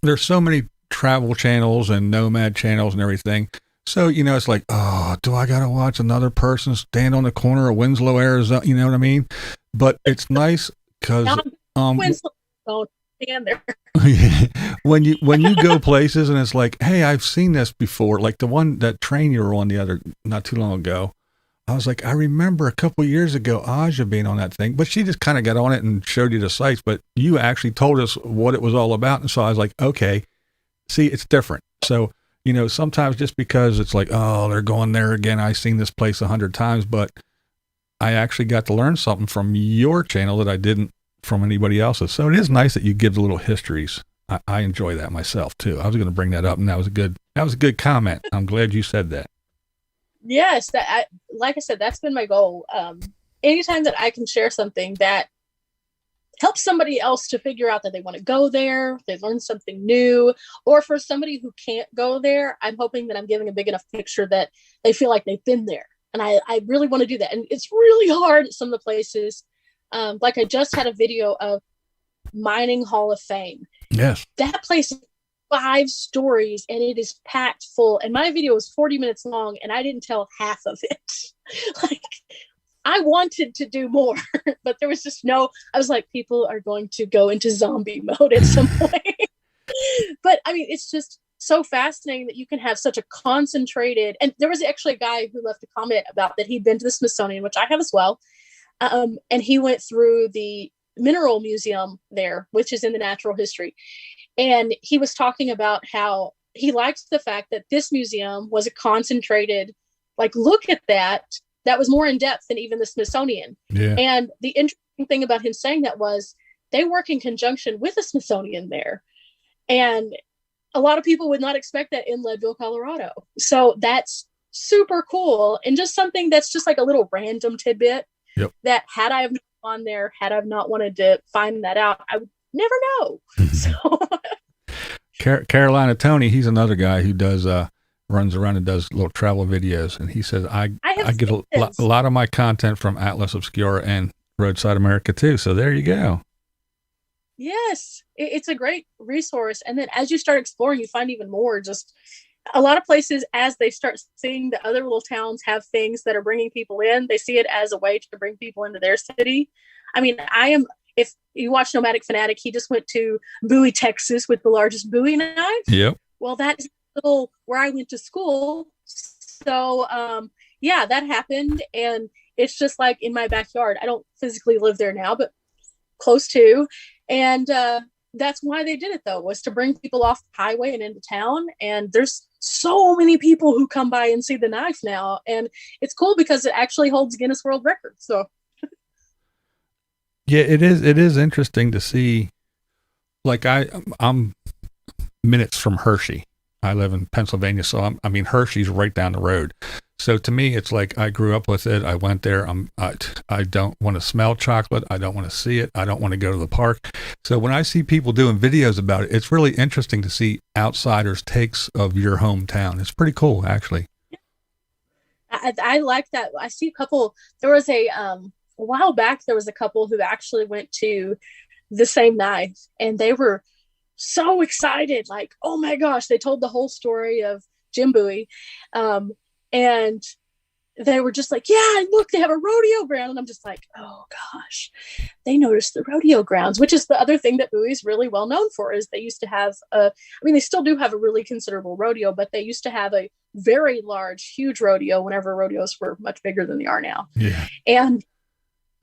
there's so many travel channels and nomad channels and everything. So, it's like, oh, do I got to watch another person stand on the corner of Winslow, Arizona? You know what I mean? But it's nice because Winslow, don't stand there. when you go places and it's like, hey, I've seen this before. Like that train you were on not too long ago. I was like, I remember a couple of years ago, Aja being on that thing, but she just kind of got on it and showed you the sites, but you actually told us what it was all about. And so I was like, okay, see, it's different. So, sometimes just because it's like, oh, they're going there again. I've seen this place 100 times, but I actually got to learn something from your channel that I didn't from anybody else's. So it is nice that you give the little histories. I enjoy that myself too. I was going to bring that up and that was a good comment. I'm glad you said that. Yes, like I said, that's been my goal. Anytime that I can share something that helps somebody else to figure out that they want to go there, they learn something new, or for somebody who can't go there, I'm hoping that I'm giving a big enough picture that they feel like they've been there. And I really want to do that. And it's really hard at some of the places. Like I just had a video of Mining Hall of Fame. Yes. That place 5 stories and it is packed full. And my video was 40 minutes long and I didn't tell half of it. Like I wanted to do more, but there was just I was like, people are going to go into zombie mode at some point. But I mean, it's just so fascinating that you can have such a concentrated, and there was actually a guy who left a comment about that he'd been to the Smithsonian, which I have as well. And he went through the mineral museum there, which is in the natural history. And he was talking about how he liked the fact that this museum was a concentrated, like, look at that was more in depth than even the Smithsonian. Yeah. And the interesting thing about him saying that was they work in conjunction with the Smithsonian there. And a lot of people would not expect that in Leadville, Colorado. So that's super cool. And just something that's just like a little random tidbit that had I have not gone there, had I not wanted to find that out, I would never know. So Carolina Tony, he's another guy who does runs around and does little travel videos, and he says I get a lot of my content from Atlas Obscura and Roadside America too. So there you go. Yes, it's a great resource. And then as you start exploring, you find even more. Just a lot of places, as they start seeing the other little towns have things that are bringing people in, they see it as a way to bring people into their city. I mean, if you watch Nomadic Fanatic, he just went to Bowie, Texas with the largest Bowie knife. Yep. Well, that's little where I went to school. So, yeah, that happened. And it's just like in my backyard. I don't physically live there now, but close to. And that's why they did it, though, was to bring people off the highway and into town. And there's so many people who come by and see the knife now. And it's cool because it actually holds Guinness World Records. So, yeah, it is interesting to see. Like I'm minutes from Hershey. I live in Pennsylvania, so Hershey's right down the road. So to me, it's like I grew up with it. I went there. I don't want to smell chocolate. I don't want to see it. I don't want to go to the park. So when I see people doing videos about it, it's really interesting to see outsiders' takes of your hometown. It's pretty cool, actually. I like that. I see a couple. There was a while back. There was a couple who actually went to the same knife, and they were so excited, like, oh my gosh, they told the whole story of Jim Bowie. And they were just like, yeah, look, they have a rodeo ground. And I'm just like, oh gosh, they noticed the rodeo grounds, which is the other thing that Bowie's really well known for. Is they used to have they still do have a really considerable rodeo, but they used to have a very large, huge rodeo whenever rodeos were much bigger than they are now. Yeah. And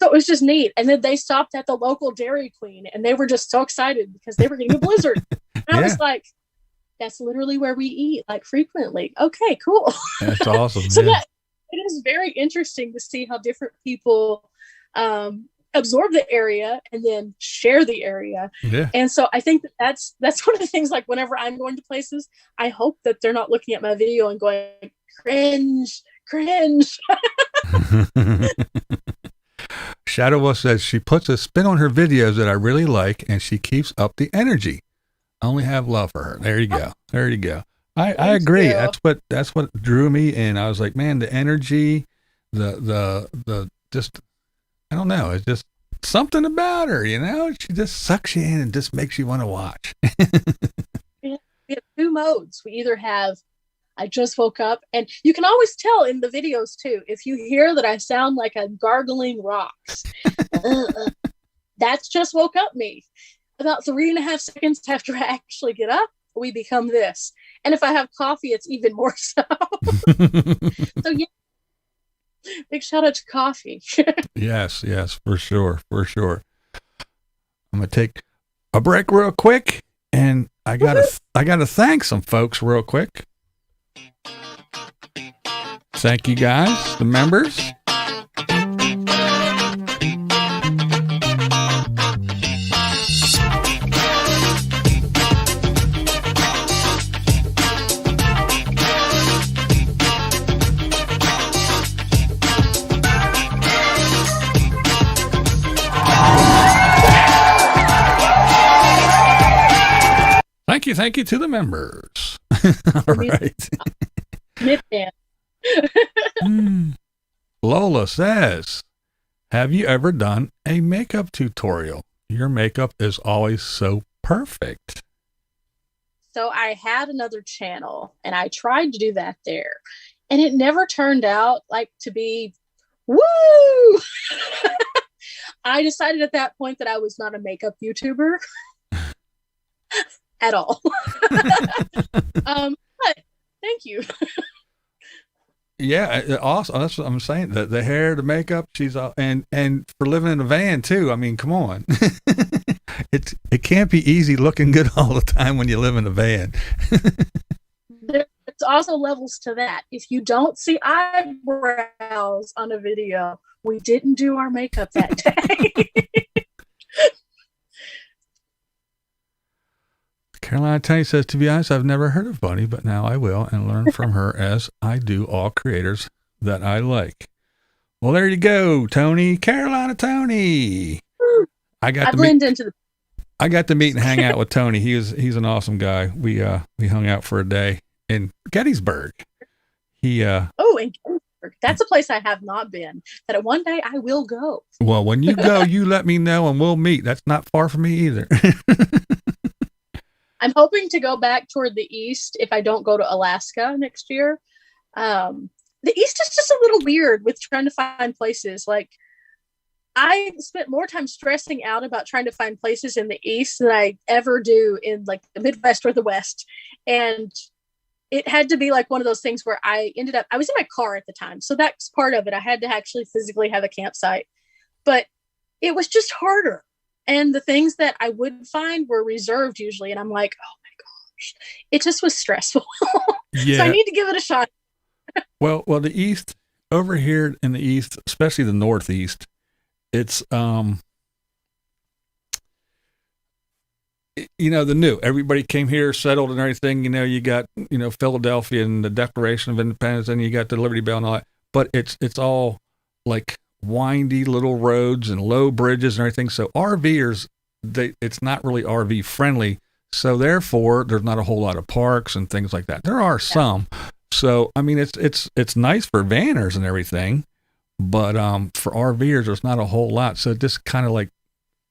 so it was just neat. And then they stopped at the local Dairy Queen, and they were just so excited because they were getting a blizzard. And I was like, that's literally where we eat, like, frequently. Okay, cool. That's awesome. So that it is very interesting to see how different people absorb the area and then share the area. Yeah. And so I think that's one of the things, like, whenever I'm going to places, I hope that they're not looking at my video and going, cringe. Shadow says she puts a spin on her videos that I really like, and she keeps up the energy. I only have love for her. There you go. There you go. I agree. You. That's what drew me in. I was like, man, the energy, the just, I don't know. It's just something about her, you know. She just sucks you in and just makes you want to watch. We have two modes. We either have I just woke up, and you can always tell in the videos too, if you hear that I sound like I'm gargling rocks, that's just woke up me. About 3.5 seconds after I actually get up, we become this. And if I have coffee, it's even more so. So yeah, big shout out to coffee. Yes, for sure. I'm gonna take a break real quick, and I gotta thank some folks real quick. Thank you guys, the members. Thank you to the members. All right. Lola says, have you ever done a makeup tutorial? Your makeup is always so perfect. So I had another channel, and I tried to do that there, and it never turned out like to be woo. I decided at that point that I was not a makeup YouTuber at all. But thank you. Yeah, awesome. That's what I'm saying. The hair, the makeup, she's and for living in a van too. I mean, come on. It can't be easy looking good all the time when you live in a van. There's also levels to that. If you don't see eyebrows on a video, we didn't do our makeup that day. Carolina Tony says, to be honest, I've never heard of Bunny, but now I will and learn from her as I do all creators that I like. Well, there you go, Tony. Carolina Tony. I got to meet and hang out with Tony. He's an awesome guy. We hung out for a day in Gettysburg. In Gettysburg. That's a place I have not been. That one day I will go. Well, when you go, you let me know and we'll meet. That's not far from me either. I'm hoping to go back toward the east if I don't go to Alaska next year. The east is just a little weird with trying to find places. Like, I spent more time stressing out about trying to find places in the east than I ever do in like the Midwest or the West. And it had to be like one of those things where I was in my car at the time. So that's part of it. I had to actually physically have a campsite, but it was just harder. And the things that I would find were reserved usually. And I'm like, oh my gosh, it just was stressful. Yeah. So I need to give it a shot. Well, the East, over here in the East, especially the Northeast, it's, the new, everybody came here, settled and everything, you got, Philadelphia and the Declaration of Independence, and you got the Liberty Bell and all that, but it's all like windy little roads and low bridges and everything. So RVers, it's not really RV friendly. So therefore there's not a whole lot of parks and things like that. There are some. So, I mean, it's nice for vanners and everything, but, for RVers, there's not a whole lot. So just kind of like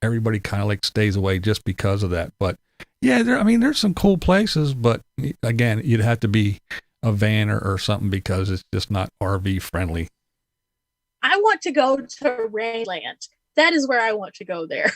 everybody kind of like stays away just because of that. But yeah, there's some cool places, but again, you'd have to be a vanner or something because it's just not RV friendly. I want to go to Rainland. That is where I want to go there.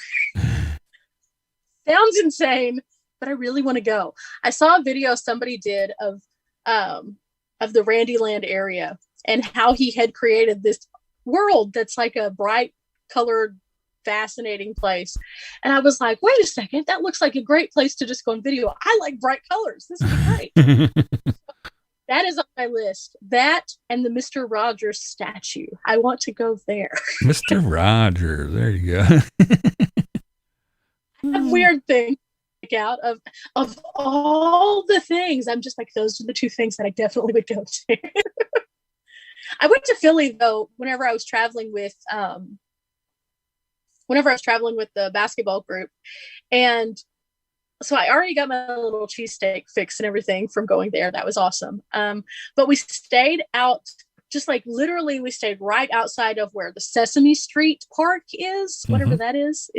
Sounds insane, but I really want to go. I saw a video somebody did of the Randyland area and how he had created this world that's like a bright colored, fascinating place. And I was like, wait a second, that looks like a great place to just go on video. I like bright colors. This is great. That is on my list. That and the Mr. Rogers statue. I want to go there. Mr. Rogers. There you go. A weird thing out of all the things. I'm just like, those are the two things that I definitely would go to. I went to Philly though, whenever I was traveling with the basketball group. And so I already got my little cheesesteak fix and everything from going there. That was awesome. But we stayed out, just like literally we stayed right outside of where the Sesame Street Park is, whatever that is.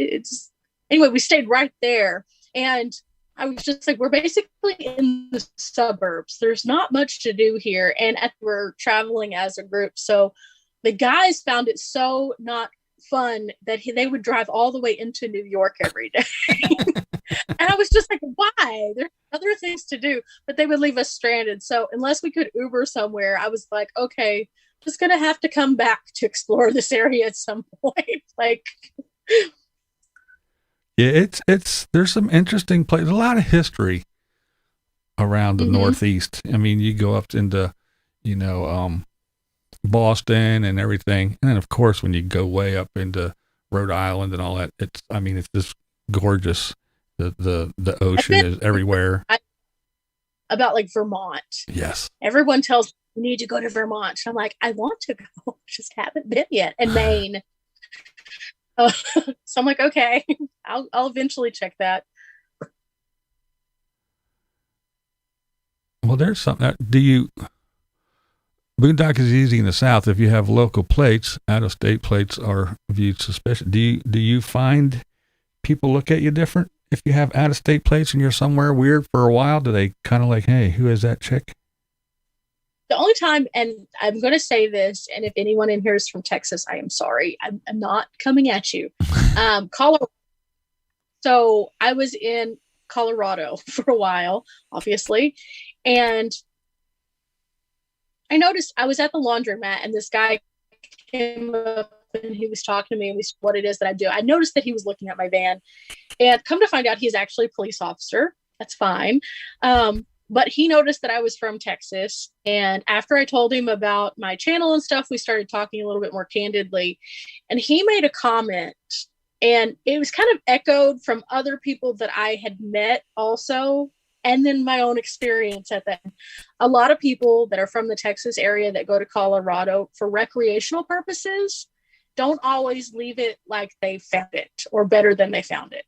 Anyway, we stayed right there. And I was just like, we're basically in the suburbs. There's not much to do here. And we're traveling as a group. So the guys found it so not fun that they would drive all the way into New York every day. And I was just like, why? There's other things to do, but they would leave us stranded. So unless we could Uber somewhere, I was like, okay, just going to have to come back to explore this area at some point. Like, yeah, there's some interesting places, a lot of history around the Northeast. I mean, you go up into, Boston and everything. And then of course, when you go way up into Rhode Island and all that, it's just gorgeous. The ocean is everywhere. About like Vermont. Yes. Everyone tells me you need to go to Vermont. I'm like, I want to go, just haven't been yet. And Maine. So I'm like, okay, I'll eventually check that. Well, there's something. Boondock is easy in the South. If you have local plates, out-of-state plates are viewed suspicious. Do you find people look at you different if you have out-of-state plates and you're somewhere weird for a while? Do they kind of like, hey, who is that chick? The only time, and I'm going to say this, and if anyone in here is from Texas, I am sorry. I'm not coming at you. Colorado. So I was in Colorado for a while, obviously, and I noticed I was at the laundromat and this guy came up and he was talking to me and we what it is that I do. I noticed that he was looking at my van, and come to find out he's actually a police officer. That's fine. But he noticed that I was from Texas. And after I told him about my channel and stuff, we started talking a little bit more candidly. And he made a comment, and it was kind of echoed from other people that I had met also. And then my own experience at that. A lot of people that are from the Texas area that go to Colorado for recreational purposes don't always leave it like they found it or better than they found it.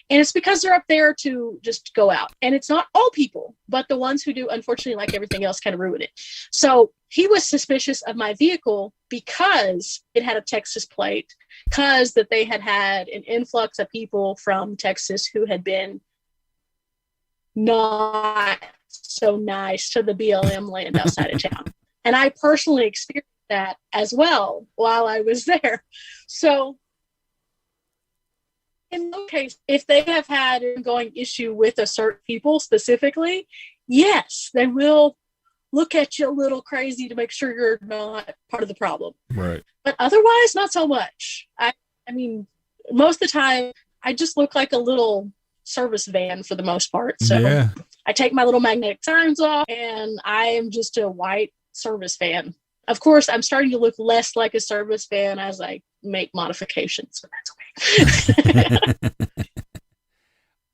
And it's because they're up there to just go out. And it's not all people, but the ones who do, unfortunately, like everything else, kind of ruin it. So he was suspicious of my vehicle because it had a Texas plate, because that they had had an influx of people from Texas who had been not so nice to the BLM land outside of town. And I personally experienced that as well while I was there. So in no case, if they have had an ongoing issue with a certain people specifically, yes, they will look at you a little crazy to make sure you're not part of the problem. Right. But otherwise, not so much. I mean, most of the time, I just look like a little service van for the most part. So yeah. I take my little magnetic signs off and I am just a white service van. Of course, I'm starting to look less like a service van as I make modifications, but that's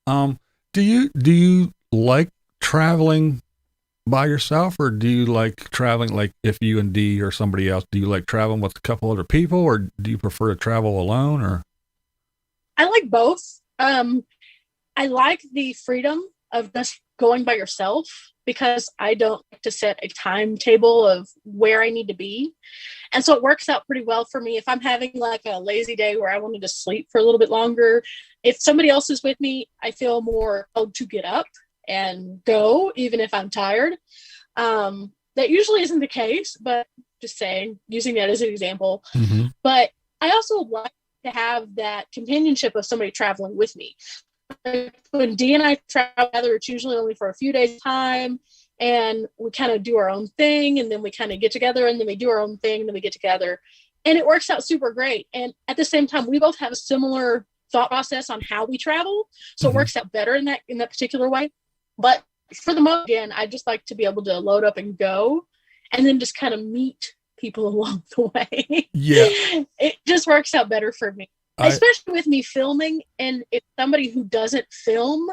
okay. Do you like traveling by yourself, or do you like traveling, like if you and Dee or somebody else, do you like traveling with a couple other people, or do you prefer to travel alone? Or I like both. I like the freedom of just going by yourself because I don't like to set a timetable of where I need to be. And so it works out pretty well for me. If I'm having like a lazy day where I wanted to sleep for a little bit longer, if somebody else is with me, I feel more able to get up and go, even if I'm tired. That usually isn't the case, but just saying, using that as an example. Mm-hmm. But I also like to have that companionship of somebody traveling with me. When Dee and I travel together, it's usually only for a few days time, and we kind of do our own thing, and then we kind of get together, and then we do our own thing, and then we get together, and it works out super great. And at the same time, we both have a similar thought process on how we travel, so mm-hmm. It works out better in that particular way. But for the most, again, I just like to be able to load up and go, and then just kind of meet people along the way. Yeah, it just works out better for me. Especially with me filming, and if somebody who doesn't film,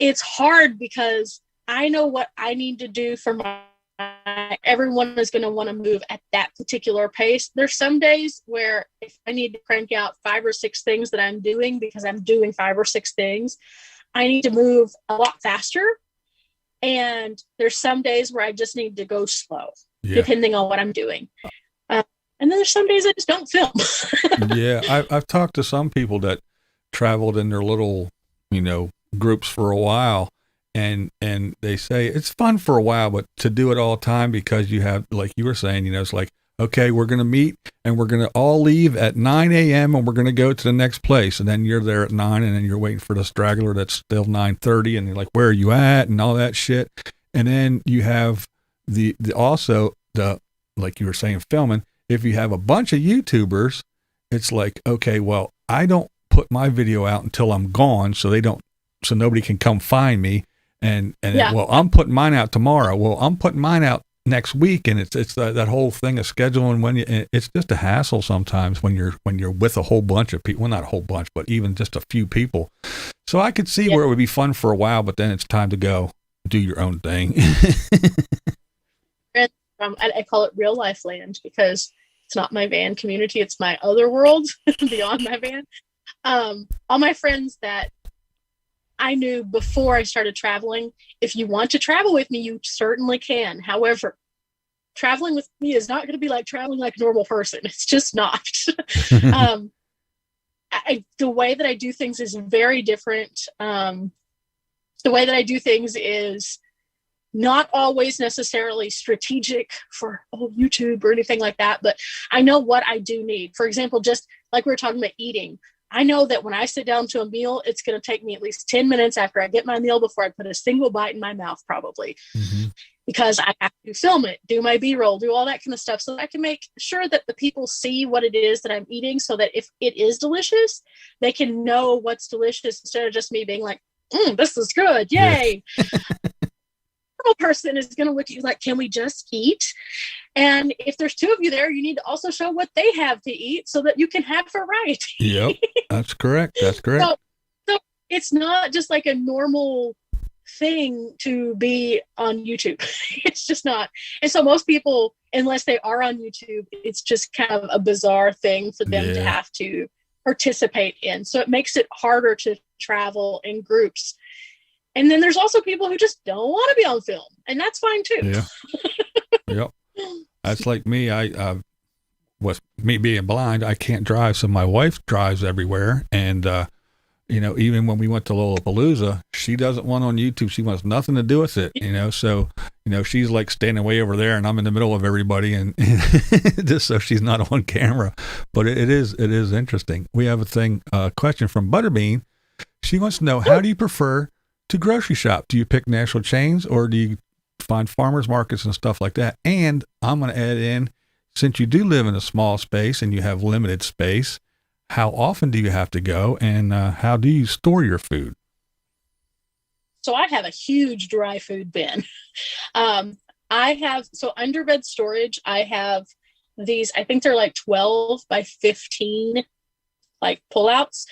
it's hard because I know what I need to do for everyone is going to want to move at that particular pace. There's some days where if I need to crank out 5 or 6 things that I'm doing because I'm doing 5 or 6 things, I need to move a lot faster. And there's some days where I just need to go slow, depending on what I'm doing. And then there's some days I just don't film. Yeah, I've talked to some people that traveled in their little, groups for a while, and they say it's fun for a while, but to do it all the time because you have, like you were saying, it's like, okay, we're going to meet and we're going to all leave at 9 a.m. and we're going to go to the next place. And then you're there at 9 and then you're waiting for the straggler that's still 9:30 and you're like, where are you at? And all that shit. And then you have the like you were saying, filming. If you have a bunch of YouTubers, it's like, okay, well, I don't put my video out until I'm gone, so nobody can come find me. And well, I'm putting mine out tomorrow. Well, I'm putting mine out next week, and it's that whole thing of scheduling. It's just a hassle sometimes when you're with a whole bunch of people. Well, not a whole bunch, but even just a few people. So I could see where it would be fun for a while, but then it's time to go do your own thing. I call it real life land because it's not my van community. It's my other world beyond my van. All my friends that I knew before I started traveling, if you want to travel with me, you certainly can. However, traveling with me is not going to be like traveling like a normal person. It's just not. The way that I do things is very different. The way that I do things is not always necessarily strategic for YouTube or anything like that, but I know what I do need. For example, just like we were talking about eating, I know that when I sit down to a meal, it's going to take me at least 10 minutes after I get my meal before I put a single bite in my mouth, probably. Mm-hmm. because I have to film it, do my B-roll, do all that kind of stuff, so that I can make sure that the people see what it is that I'm eating, so that if it is delicious, they can know what's delicious instead of just me being like, this is good, yay. Normal person is going to look at you like, can we just eat? And if there's two of you there, you need to also show what they have to eat so that you can have variety. Yep, that's correct. That's correct. So it's not just like a normal thing to be on YouTube. It's just not. And so most people, unless they are on YouTube, it's just kind of a bizarre thing for them to have to participate in. So it makes it harder to travel in groups. And then there's also people who just don't want to be on film, and that's fine too. Yeah. Yep. That's like me. I with me being blind, I can't drive, so my wife drives everywhere. And even when we went to Lollapalooza, she doesn't want on YouTube. She wants nothing to do with it. So she's like standing way over there, and I'm in the middle of everybody, and just so she's not on camera. But it is interesting. We have a question from Butterbean. She wants to know, how do you prefer to grocery shop? Do you pick national chains, or do you find farmers markets and stuff like that? And I'm going to add in, since you do live in a small space and you have limited space, how often do you have to go, and how do you store your food? So I have a huge dry food bin. Underbed storage, I have these, I think they're like 12 by 15 like pullouts.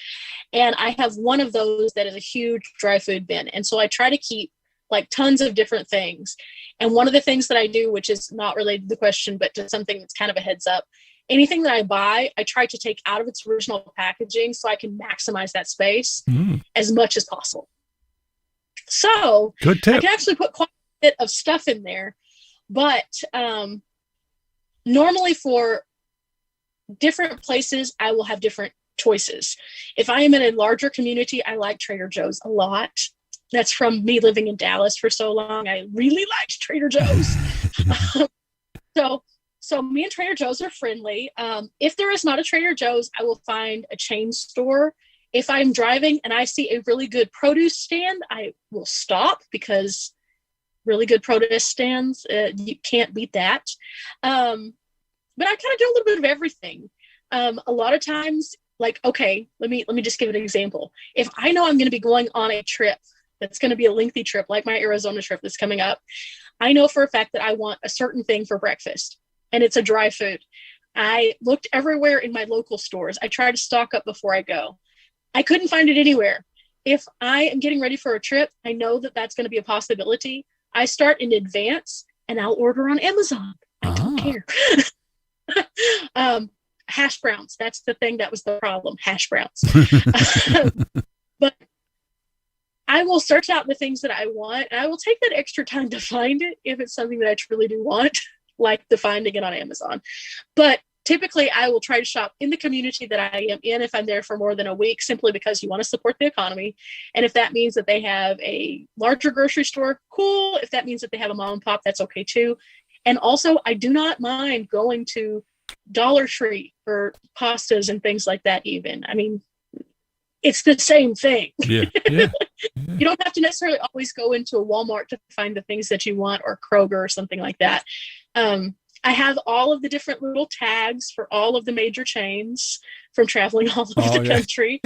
And I have one of those that is a huge dry food bin. And so I try to keep like tons of different things. And one of the things that I do, which is not related to the question, but to something that's kind of a heads up, anything that I buy, I try to take out of its original packaging so I can maximize that space as much as possible. So good tip. I can actually put quite a bit of stuff in there, but normally for different places, I will have different choices. If I am in a larger community, I like Trader Joe's a lot. That's from me living in Dallas for so long. I really liked Trader Joe's. So me and Trader Joe's are friendly. If there is not a Trader Joe's, I will find a chain store. If I'm driving and I see a really good produce stand, I will stop, because really good produce stands, you can't beat that. But I kind of do a little bit of everything. A lot of times, like, okay, let me just give an example. If I know I'm going to be going on a trip that's going to be a lengthy trip, like my Arizona trip that's coming up, I know for a fact that I want a certain thing for breakfast, and it's a dry food. I looked everywhere in my local stores. I tried to stock up before I go. I couldn't find it anywhere. If I am getting ready for a trip, I know that that's going to be a possibility. I start in advance, and I'll order on Amazon. I don't care. Hash browns. That's the thing that was the problem. Hash browns. But I will search out the things that I want, and I will take that extra time to find it if it's something that I truly do want, like the finding it on Amazon. But typically I will try to shop in the community that I am in if I'm there for more than a week, simply because you want to support the economy. And if that means that they have a larger grocery store, cool. If that means that they have a mom and pop, that's okay too. And also, I do not mind going to Dollar Tree for pastas and things like that even. I mean, it's the same thing. Yeah. You don't have to necessarily always go into a Walmart to find the things that you want, or Kroger or something like that. I have all of the different little tags for all of the major chains from traveling all over the country.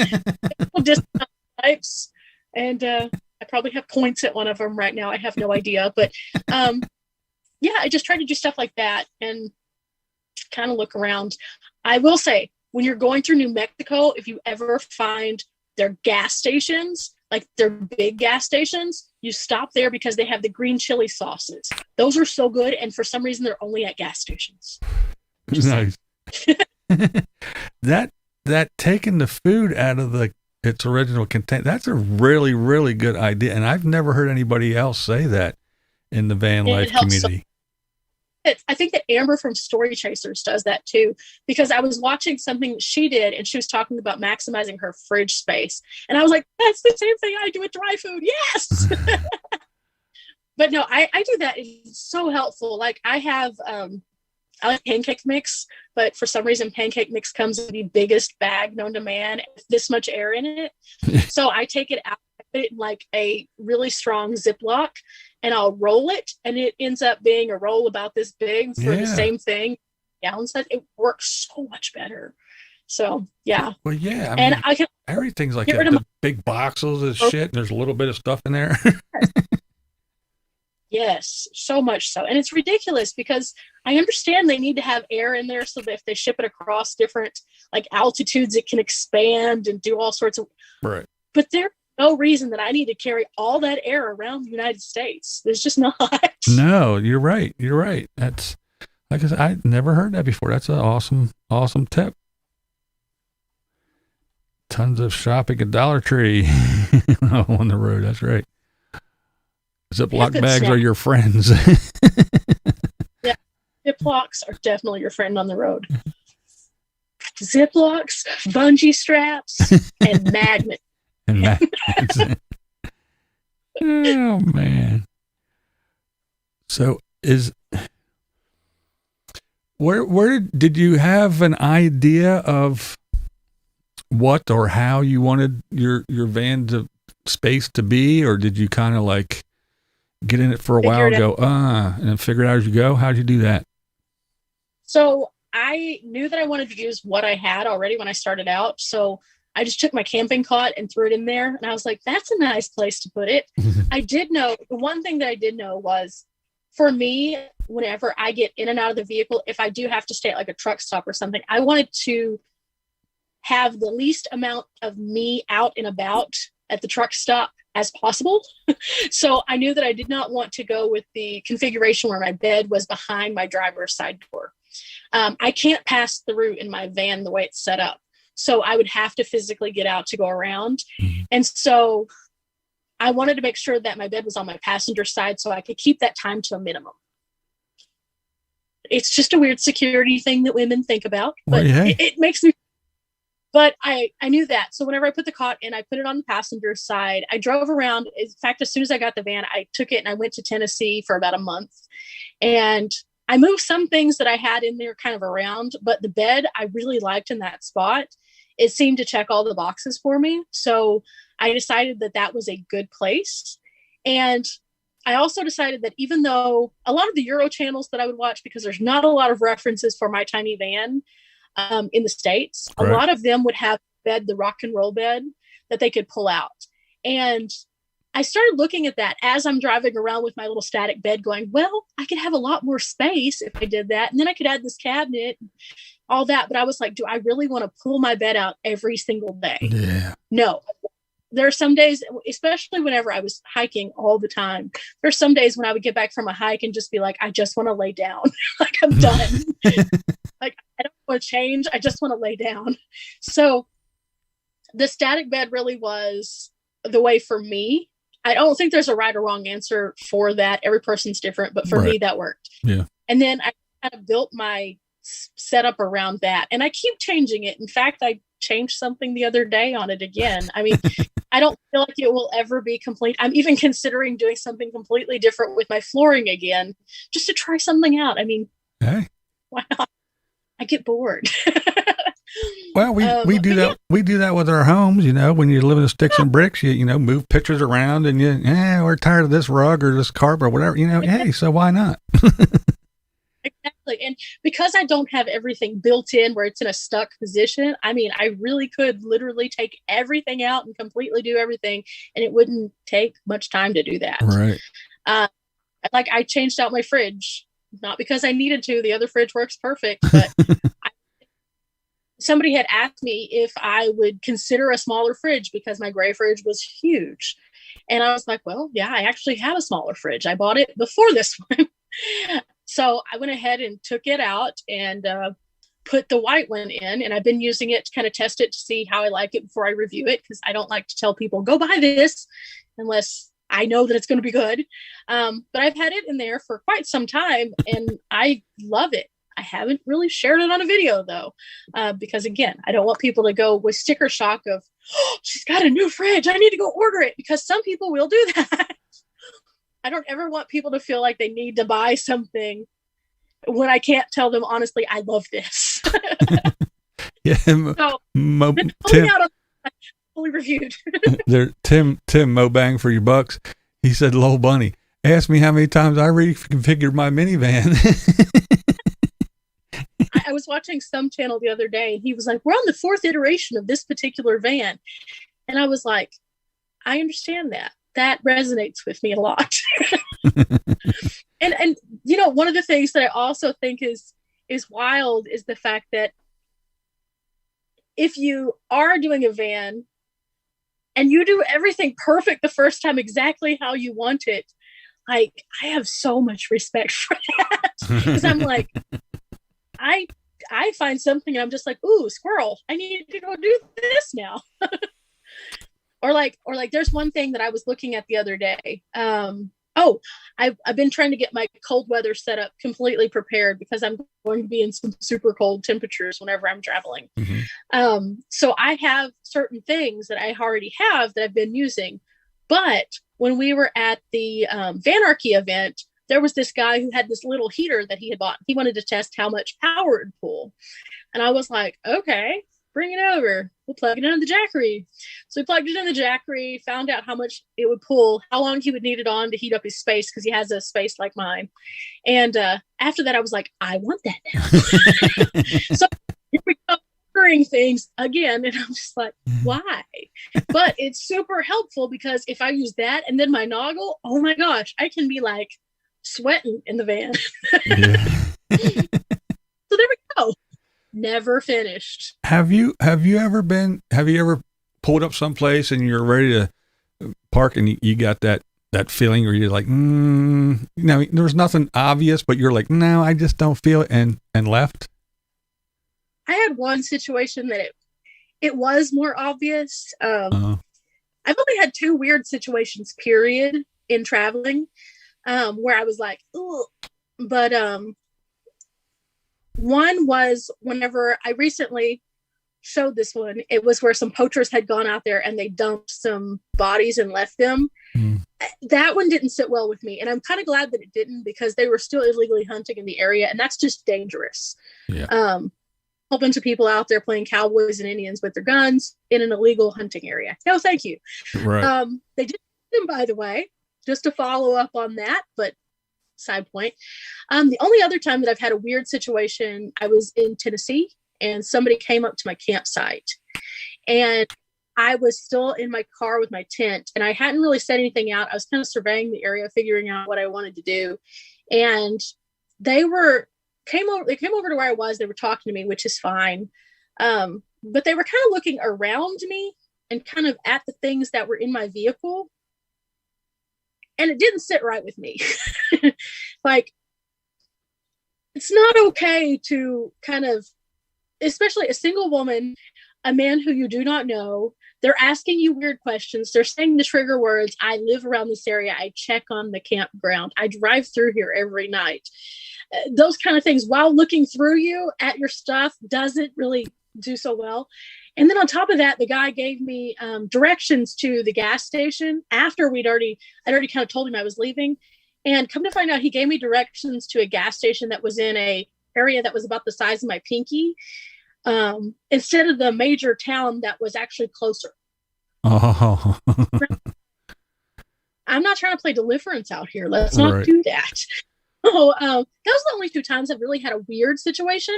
Discount types. And I probably have points at one of them right now. I have no idea. But I just try to do stuff like that and kind of look around. I will say, when you're going through New Mexico, if you ever find their gas stations, like their big gas stations, you stop there because they have the green chili sauces. Those are so good, and for some reason they're only at gas stations. Nice. that taking the food out of its original content, that's a really, really good idea. And I've never heard anybody else say that in the van life community. I think that Amber from Story Chasers does that too, because I was watching something she did, and she was talking about maximizing her fridge space. And I was like, that's the same thing I do with dry food. Yes. But no, I do that. It's so helpful. Like I like pancake mix, but for some reason pancake mix comes in the biggest bag known to man, this much air in it. So I take it out of put it in like a really strong Ziploc and I'll roll it, and it ends up being a roll about this big for the same thing. Gallon size. It works so much better. So yeah. Well, yeah. I and mean, I can everything's like get that. rid of The big boxes of shit, and there's a little bit of stuff in there. Yes, so much so. And it's ridiculous because I understand they need to have air in there so that if they ship it across different like altitudes, it can expand and do all sorts of. Right. But there's no reason that I need to carry all that air around the United States. There's just not. No, you're right. You're right. That's, like I said, I never heard that before. That's an awesome tip. Tons of shopping at Dollar Tree on the road. That's right. Ziploc bags are your friends. Yeah, Ziplocs are definitely your friend on the road. Ziplocs, bungee straps, and magnets. And magnets. Oh man. So where did you have an idea of what or how you wanted your van space to be, or did you kind of like get in it for a while and go, and then figure it out as you go? How'd you do that? So I knew that I wanted to use what I had already when I started out. So I just took my camping cot and threw it in there. And I was like, that's a nice place to put it. I did know, the one thing that I did know was, for me, whenever I get in and out of the vehicle, if I do have to stay at like a truck stop or something, I wanted to have the least amount of me out and about at the truck stop as possible. So I knew that I did not want to go with the configuration where my bed was behind my driver's side door. I can't pass through in my van the way it's set up. So I would have to physically get out to go around. Mm-hmm. And so I wanted to make sure that my bed was on my passenger side so I could keep that time to a minimum. It's just a weird security thing that women think about, but it makes me. But I knew that. So whenever I put the cot in, I put it on the passenger side. I drove around. In fact, as soon as I got the van, I took it and I went to Tennessee for about a month. And I moved some things that I had in there kind of around, but the bed I really liked in that spot. It seemed to check all the boxes for me. So I decided that that was a good place. And I also decided that even though a lot of the Euro channels that I would watch, because there's not a lot of references for my tiny van, in the States, right, a lot of them would have the rock and roll bed that they could pull out. And I started looking at that as I'm driving around with my little static bed going, well, I could have a lot more space if I did that. And then I could add this cabinet, all that. But I was like, do I really want to pull my bed out every single day? Yeah. No. There are some days, especially whenever I was hiking all the time, there's some days when I would get back from a hike and just be like, I just want to lay down. Like, I'm done. Like, I don't want to change. I just want to lay down. So the static bed really was the way for me. I don't think there's a right or wrong answer for that. Every person's different, but for me, that worked. Yeah. And then I kind of built my setup around that. And I keep changing it. In fact, I changed something the other day on it again. I mean, I don't feel like it will ever be complete. I'm even considering doing something completely different with my flooring again, just to try something out. I mean, why not? I get bored. Well, we do that. Yeah. We do that with our homes. You know, when you live in the sticks and bricks, you move pictures around, and we're tired of this rug or this carpet or whatever. Hey, so why not? Exactly. And because I don't have everything built in where it's in a stuck position, I mean, I really could literally take everything out and completely do everything, and it wouldn't take much time to do that. Right. Like, I changed out my fridge, not because I needed to. The other fridge works perfect, but somebody had asked me if I would consider a smaller fridge because my gray fridge was huge. And I was like, well, yeah, I actually have a smaller fridge. I bought it before this one. So I went ahead and took it out and put the white one in. And I've been using it to kind of test it to see how I like it before I review it, because I don't like to tell people, go buy this unless I know that it's going to be good. But I've had it in there for quite some time and I love it. I haven't really shared it on a video though, because again, I don't want people to go with sticker shock of, oh, she's got a new fridge, I need to go order it, because some people will do that. I don't ever want people to feel like they need to buy something when I can't tell them, honestly, I love this. Yeah. So, fully reviewed. There, Tim Mo Bang for your bucks. He said, "Lol Bunny, ask me how many times I reconfigured my minivan." I was watching some channel the other day, and he was like, "We're on the 4th iteration of this particular van," and I was like, "I understand that. That resonates with me a lot." and you know, one of the things that I also think is wild is the fact that if you are doing a van and you do everything perfect the first time exactly how you want it, like, I have so much respect for that, because I'm like, I find something and I'm just like, ooh, squirrel, I need to go do this now. or like there's one thing that I was looking at the other day. I've been trying to get my cold weather set up completely prepared, because I'm going to be in some super cold temperatures whenever I'm traveling. Mm-hmm. So I have certain things that I already have that I've been using. But when we were at the Vanarchy event, there was this guy who had this little heater that he had bought. He wanted to test how much power it would pull. And I was like, okay, bring it over. We'll plug it into the Jackery. So we plugged it in the Jackery, found out how much it would pull, how long he would need it on to heat up his space, because he has a space like mine. And after that, I was like, I want that now. So here we go, ordering things again. And I'm just like, why? But it's super helpful, because if I use that and then my Noggle, oh my gosh, I can be like sweating in the van. So there we go. Never finished. Have you ever pulled up someplace and you're ready to park and you got that feeling where you're like, there's nothing obvious, but you're like, no, I just don't feel it, and left? I had one situation that it was more obvious. I've only had 2 weird situations, period, in traveling, where I was like, ooh. But one was whenever I recently showed this one. It was where some poachers had gone out there and they dumped some bodies and left them. That one didn't sit well with me, and I'm kind of glad that it didn't, because they were still illegally hunting in the area, and that's just dangerous. A whole bunch of people out there playing cowboys and Indians with their guns in an illegal hunting area. No, thank you. Right. They did them, by the way, just to follow up on that, but side point. The only other time that I've had a weird situation, I was in Tennessee, and somebody came up to my campsite, and I was still in my car with my tent, and I hadn't really set anything out. I was kind of surveying the area, figuring out what I wanted to do. And they came over to where I was. They were talking to me, which is fine. But they were kind of looking around me and kind of at the things that were in my vehicle. And it didn't sit right with me. Like, it's not okay to kind of, especially a single woman, a man who you do not know, they're asking you weird questions. They're saying the trigger words. I live around this area. I check on the campground. I drive through here every night. Those kind of things, while looking through you at your stuff, doesn't really do so well. And then on top of that, the guy gave me directions to the gas station after I'd already kind of told him I was leaving. And come to find out, he gave me directions to a gas station that was in a area that was about the size of my pinky, instead of the major town that was actually closer. Oh. I'm not trying to play Deliverance out here. Let's not do that. So that was the only 2 times I've really had a weird situation.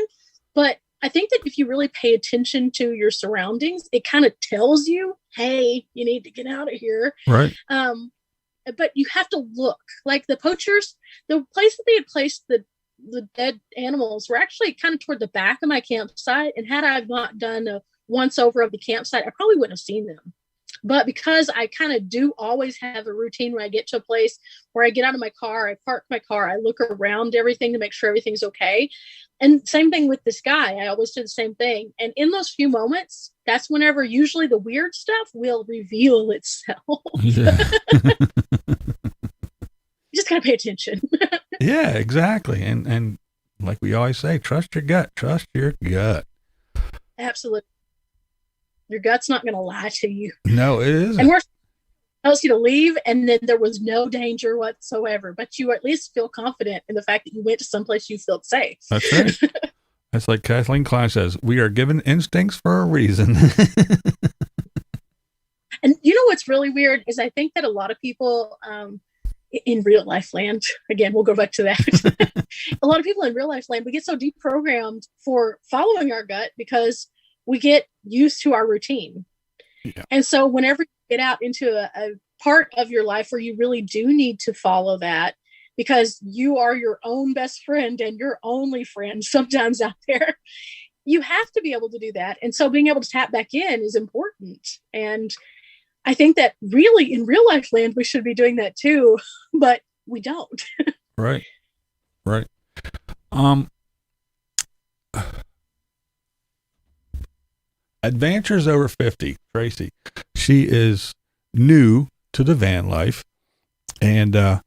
But I think that if you really pay attention to your surroundings, it kind of tells you, hey, you need to get out of here. Right. But you have to look. Like the poachers, the place that they had placed the dead animals were actually kind of toward the back of my campsite. And had I not done a once over of the campsite, I probably wouldn't have seen them. But because I kind of do always have a routine when I get to a place where I get out of my car, I park my car, I look around everything to make sure everything's okay. And same thing with this guy. I always do the same thing. And in those few moments, that's whenever usually the weird stuff will reveal itself. Yeah. You just gotta pay attention. Yeah, exactly. And like we always say, trust your gut. Trust your gut. Absolutely. Your gut's not going to lie to you. No, it isn't. And we're tells you to leave, and then there was no danger whatsoever. But you at least feel confident in the fact that you went to someplace you felt safe. That's right. That's like Kathleen Klein says, we are given instincts for a reason. what's really weird is I think that a lot of people in real life land, again, we'll go back to that. A lot of people in real life land, we get so deprogrammed for following our gut because we get used to our routine. Yeah. And so whenever you get out into a part of your life where you really do need to follow that, because you are your own best friend and your only friend sometimes out there, you have to be able to do that. And so being able to tap back in is important. And I think that really in real life land, we should be doing that too, but we don't. Right. Adventures Over 50, Tracy. She is new to the van life, and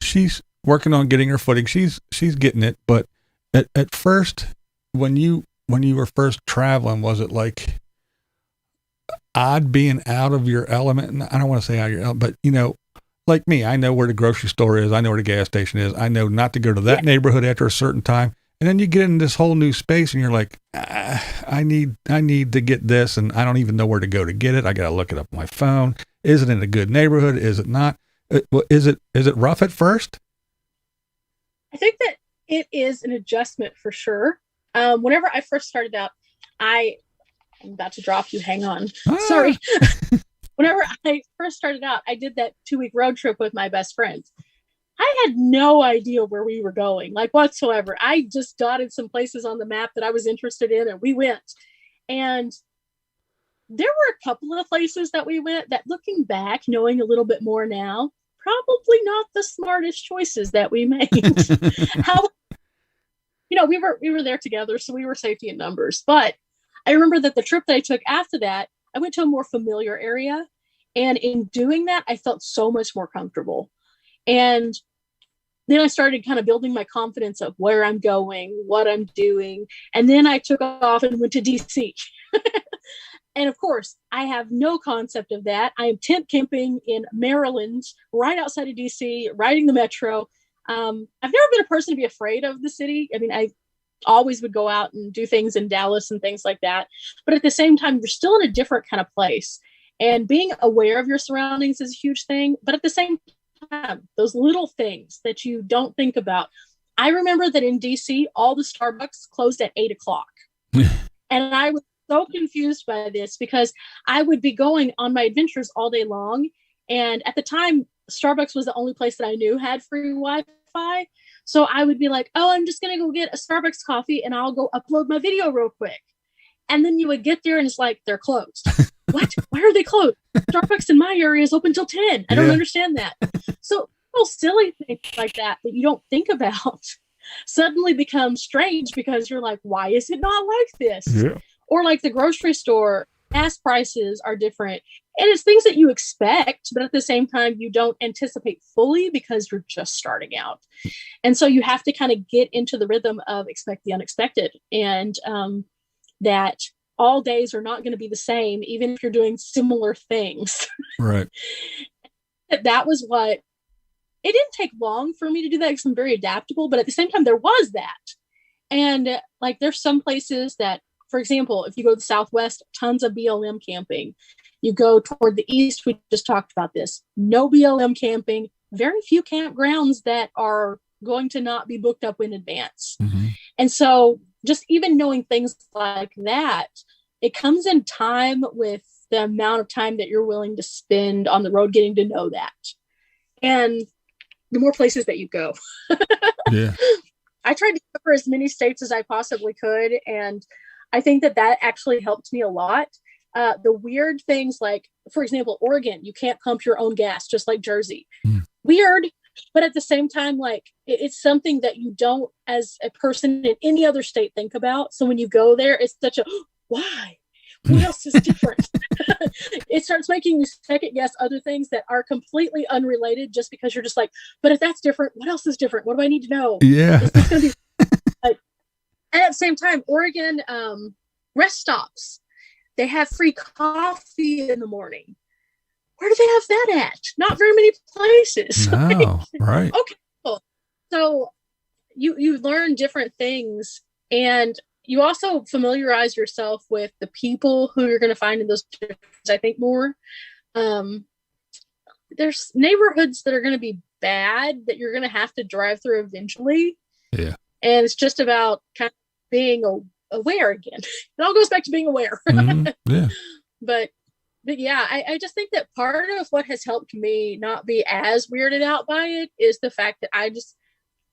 she's working on getting her footing. She's getting it, but at first, when you were first traveling, was it like odd being out of your element? And I don't want to say out of your element, but like me, I know where the grocery store is. I know where the gas station is. I know not to go to that neighborhood after a certain time. And then you get in this whole new space and you're like, I need to get this. And I don't even know where to go to get it. I got to look it up on my phone. Is it in a good neighborhood? Is it not? Is it rough at first? I think that it is an adjustment for sure. Whenever I first started out, I'm about to drop you. Hang on. Sorry. Whenever I first started out, I did that 2-week road trip with my best friend. I had no idea where we were going, like whatsoever. I just dotted some places on the map that I was interested in, and we went. And there were a couple of places that we went that, looking back, knowing a little bit more now, probably not the smartest choices that we made. How, we were there together, so we were safety in numbers. But I remember that the trip that I took after that, I went to a more familiar area. And in doing that, I felt so much more comfortable. And then I started kind of building my confidence of where I'm going, what I'm doing. And then I took off and went to DC. And of course, I have no concept of that. I am tent camping in Maryland, right outside of DC, riding the metro. I've never been a person to be afraid of the city. I mean, I always would go out and do things in Dallas and things like that. But at the same time, you're still in a different kind of place. And being aware of your surroundings is a huge thing. But at the same time, those little things that you don't think about. I remember that in DC, all the Starbucks closed at 8:00. And I was so confused by this because I would be going on my adventures all day long. And at the time, Starbucks was the only place that I knew had free Wi-Fi. So I would be like, oh, I'm just going to go get a Starbucks coffee and I'll go upload my video real quick. And then you would get there and it's like, they're closed. What? Why are they closed? Starbucks in my area is open till 10. I don't understand that. So little silly things like that you don't think about suddenly become strange because you're like, why is it not like this? Yeah. Or like the grocery store, gas prices are different. And it's things that you expect, but at the same time, you don't anticipate fully because you're just starting out. And so you have to kind of get into the rhythm of expect the unexpected, and that all days are not going to be the same, even if you're doing similar things. Right. That was what, it didn't take long for me to do that because I'm very adaptable, but at the same time, there was that. And like, there's some places that, for example, if you go to the Southwest, tons of BLM camping. You go toward the East, we just talked about this. No BLM camping, very few campgrounds that are going to not be booked up in advance. Mm-hmm. And so just even knowing things like that, it comes in time with the amount of time that you're willing to spend on the road getting to know that. And the more places that you go. Yeah. I tried to cover as many states as I possibly could. And I think that actually helped me a lot. The weird things like, for example, Oregon, you can't pump your own gas, just like Jersey. Mm. Weird. But at the same time, like, it's something that you don't, as a person in any other state, think about. So when you go there, it's such a, why? What else is different? It starts making you second guess other things that are completely unrelated just because you're just like, but if that's different, what else is different? What do I need to know? Yeah. It's going to be like, and at the same time, Oregon rest stops, they have free coffee in the morning. Where do they have that at? Not very many places. No, right. Okay, cool. So you learn different things, and you also familiarize yourself with the people who you're going to find in those different, I think, more. Um, there's neighborhoods that are going to be bad that you're going to have to drive through eventually. Yeah. And it's just about kind of being aware again. It all goes back to being aware. Yeah. But yeah, I just think that part of what has helped me not be as weirded out by it is the fact that I just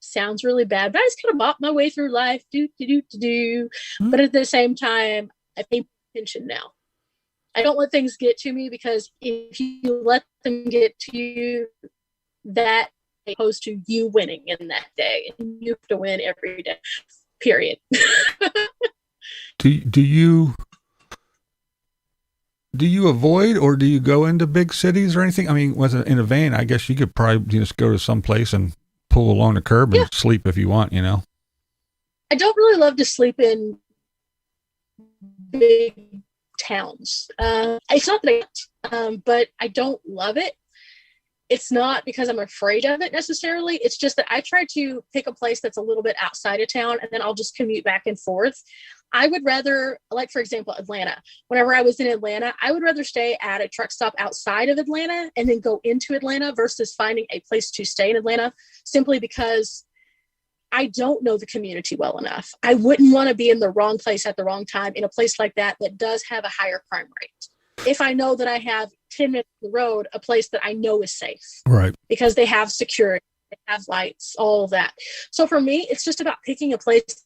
sounds really bad, but I just kind of bop my way through life, But at the same time, I pay attention now. I don't let things get to me, because if you let them get to you, that opposed to you winning in that day, and you have to win every day. Period. Do you avoid, or do you go into big cities or anything? I mean, in a van, I guess you could probably just go to some place and pull along the curb and sleep if you want, you know? I don't really love to sleep in big towns. It's not that but I don't love it. It's not because I'm afraid of it necessarily. It's just that I try to pick a place that's a little bit outside of town, and then I'll just commute back and forth. I would rather, like, for example, Atlanta. Whenever I was in Atlanta, I would rather stay at a truck stop outside of Atlanta and then go into Atlanta versus finding a place to stay in Atlanta, simply because I don't know the community well enough. I wouldn't want to be in the wrong place at the wrong time in a place like that does have a higher crime rate. If I know that I have 10 minutes on the road, a place that I know is safe. Right. Because they have security, they have lights, all of that. So for me, it's just about picking a place.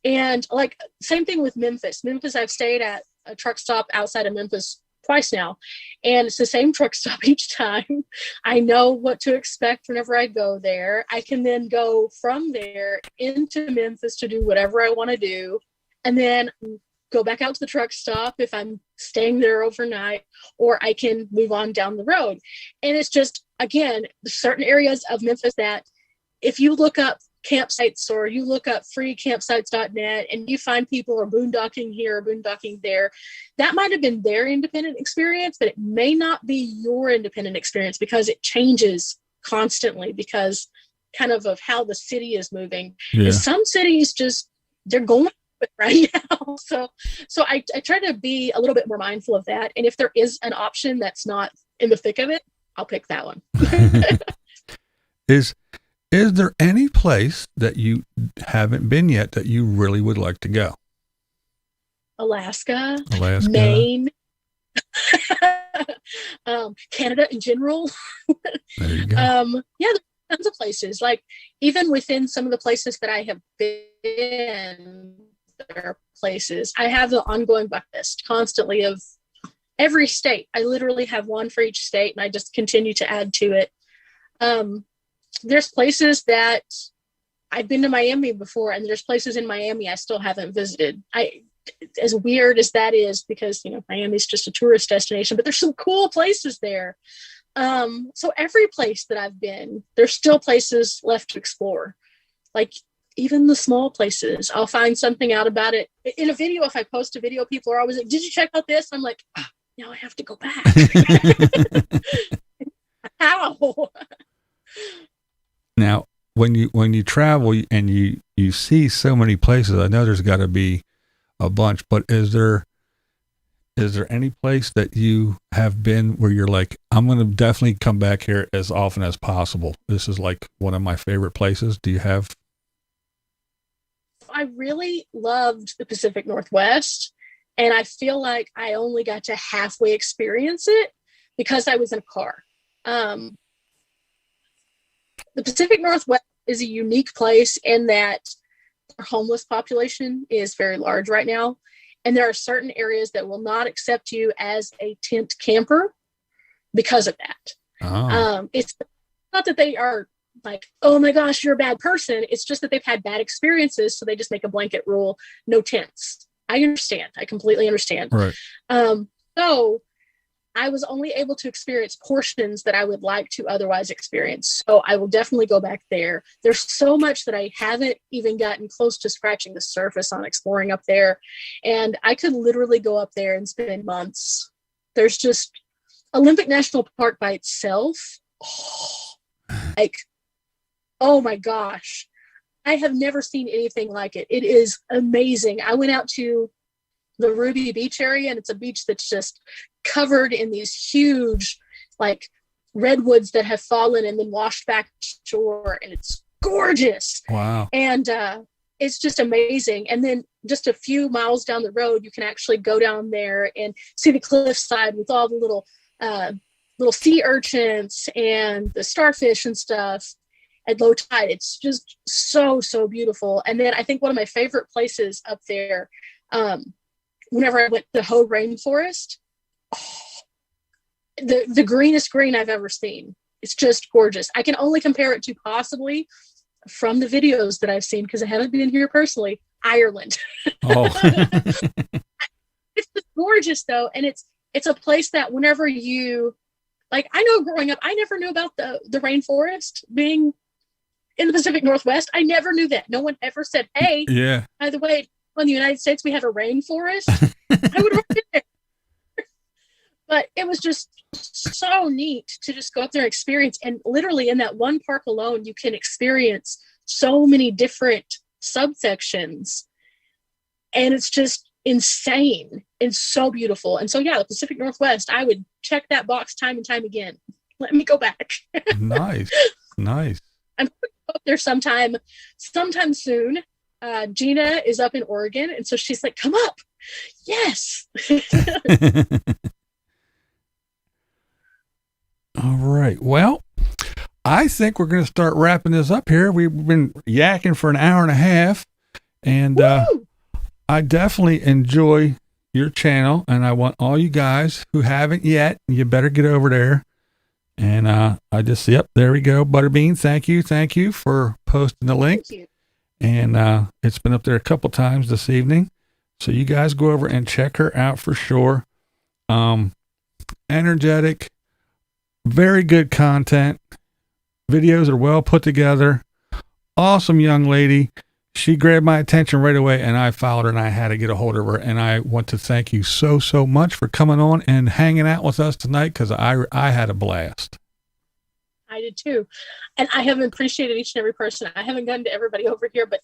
And like, same thing with Memphis. I've stayed at a truck stop outside of Memphis twice now, and it's the same truck stop each time. I know what to expect whenever I go there. I can then go from there into Memphis to do whatever I want to do, and then go back out to the truck stop if I'm staying there overnight, or I can move on down the road. And it's just, again, certain areas of Memphis that if you look up campsites, or you look up freecampsites.net, and you find people are boondocking here or boondocking there, that might have been their independent experience, but it may not be your independent experience, because it changes constantly because kind of how the city is moving. Yeah. And some cities just, they're going right now. So I try to be a little bit more mindful of that. And if there is an option that's not in the thick of it, I'll pick that one. Is there any place that you haven't been yet that you really would like to go? Alaska. Maine. Canada in general. There you go. Yeah, there's tons of places. Like, even within some of the places that I have been, there are places. I have the ongoing bucket list constantly of every state. I literally have one for each state, and I just continue to add to it. There's places that I've been to Miami before, and there's places in Miami I still haven't visited. As weird as that is, because, you know, Miami's just a tourist destination, but there's some cool places there. So every place that I've been, there's still places left to explore. Like, even the small places, I'll find something out about it. In a video, if I post a video, people are always like, did you check out this? I'm like, now I have to go back. How? Now, when you travel and you see so many places, I know there's got to be a bunch, but is there any place that you have been where you're like, I'm going to definitely come back here as often as possible? This is like one of my favorite places. Do you have? I really loved the Pacific Northwest, and I feel like I only got to halfway experience it because I was in a car. The Pacific Northwest is a unique place in that their homeless population is very large right now. And there are certain areas that will not accept you as a tent camper because of that. Oh. It's not that they are like, oh my gosh, you're a bad person. It's just that they've had bad experiences. So they just make a blanket rule, no tents. I understand. I completely understand. Right. So I was only able to experience portions that I would like to otherwise experience. So I will definitely go back there. There's so much that I haven't even gotten close to scratching the surface on exploring up there. And I could literally go up there and spend months. There's just Olympic National Park by itself. Oh my gosh. I have never seen anything like it. It is amazing. I went out to the Ruby Beach area, and it's a beach that's just covered in these huge, like, redwoods that have fallen and then washed back to shore, and it's gorgeous. Wow. And it's just amazing. And then just a few miles down the road, you can actually go down there and see the cliffside with all the little sea urchins and the starfish and stuff at low tide. It's just so beautiful. And then I think one of my favorite places up there, whenever I went to the Hoh Rainforest, the greenest green I've ever seen. It's just gorgeous. I can only compare it to possibly, from the videos that I've seen, because I haven't been here personally, Ireland. Oh. It's just gorgeous though. And it's a place that whenever you, like, I know growing up, I never knew about the rainforest being in the Pacific Northwest. I never knew that. No one ever said, hey, yeah, by the way, in the United States, we have a rainforest. I would have been there. But it was just so neat to just go up there and experience. And literally in that one park alone, you can experience so many different subsections. And it's just insane and so beautiful. And so, yeah, the Pacific Northwest, I would check that box time and time again. Let me go back. Nice. I'm going to go up there sometime soon. Gina is up in Oregon, and so she's like, come up. Yes. All right. Well, I think we're going to start wrapping this up here. We've been yakking for an hour and a half, and I definitely enjoy your channel, and I want all you guys who haven't yet, you better get over there. And I just, yep, there we go. Butterbean, thank you for posting the link. Thank you. And it's been up there a couple times this evening. So you guys go over and check her out for sure. Energetic, very good content. Videos are well put together. Awesome young lady. She grabbed my attention right away, and I followed her, and I had to get a hold of her. And I want to thank you so much for coming on and hanging out with us tonight, because I had a blast. I did too. And I have appreciated each and every person. I haven't gotten to everybody over here, but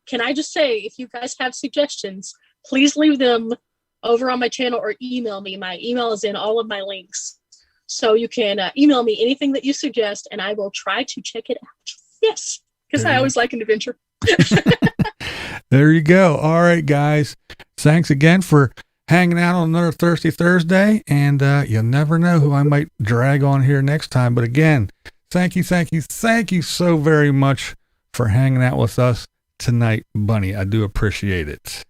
can I just say, if you guys have suggestions, please leave them over on my channel or email me. My email is in all of my links. So you can email me anything that you suggest, and I will try to check it out. Yes, because I always like an adventure. There you go. All right, guys. Thanks again for hanging out on another Thirsty Thursday. And you'll never know who I might drag on here next time. But again, thank you so very much for hanging out with us tonight, Bunny. I do appreciate it.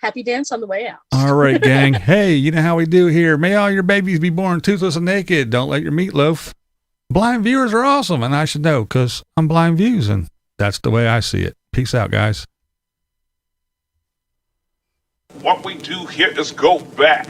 Happy dance on the way out. All right, gang. Hey, you know how we do here. May all your babies be born toothless and naked. Don't let your meatloaf. Blind viewers are awesome, and I should know, because I'm BlindViews, and that's the way I see it. Peace out, guys. What we do here is go back.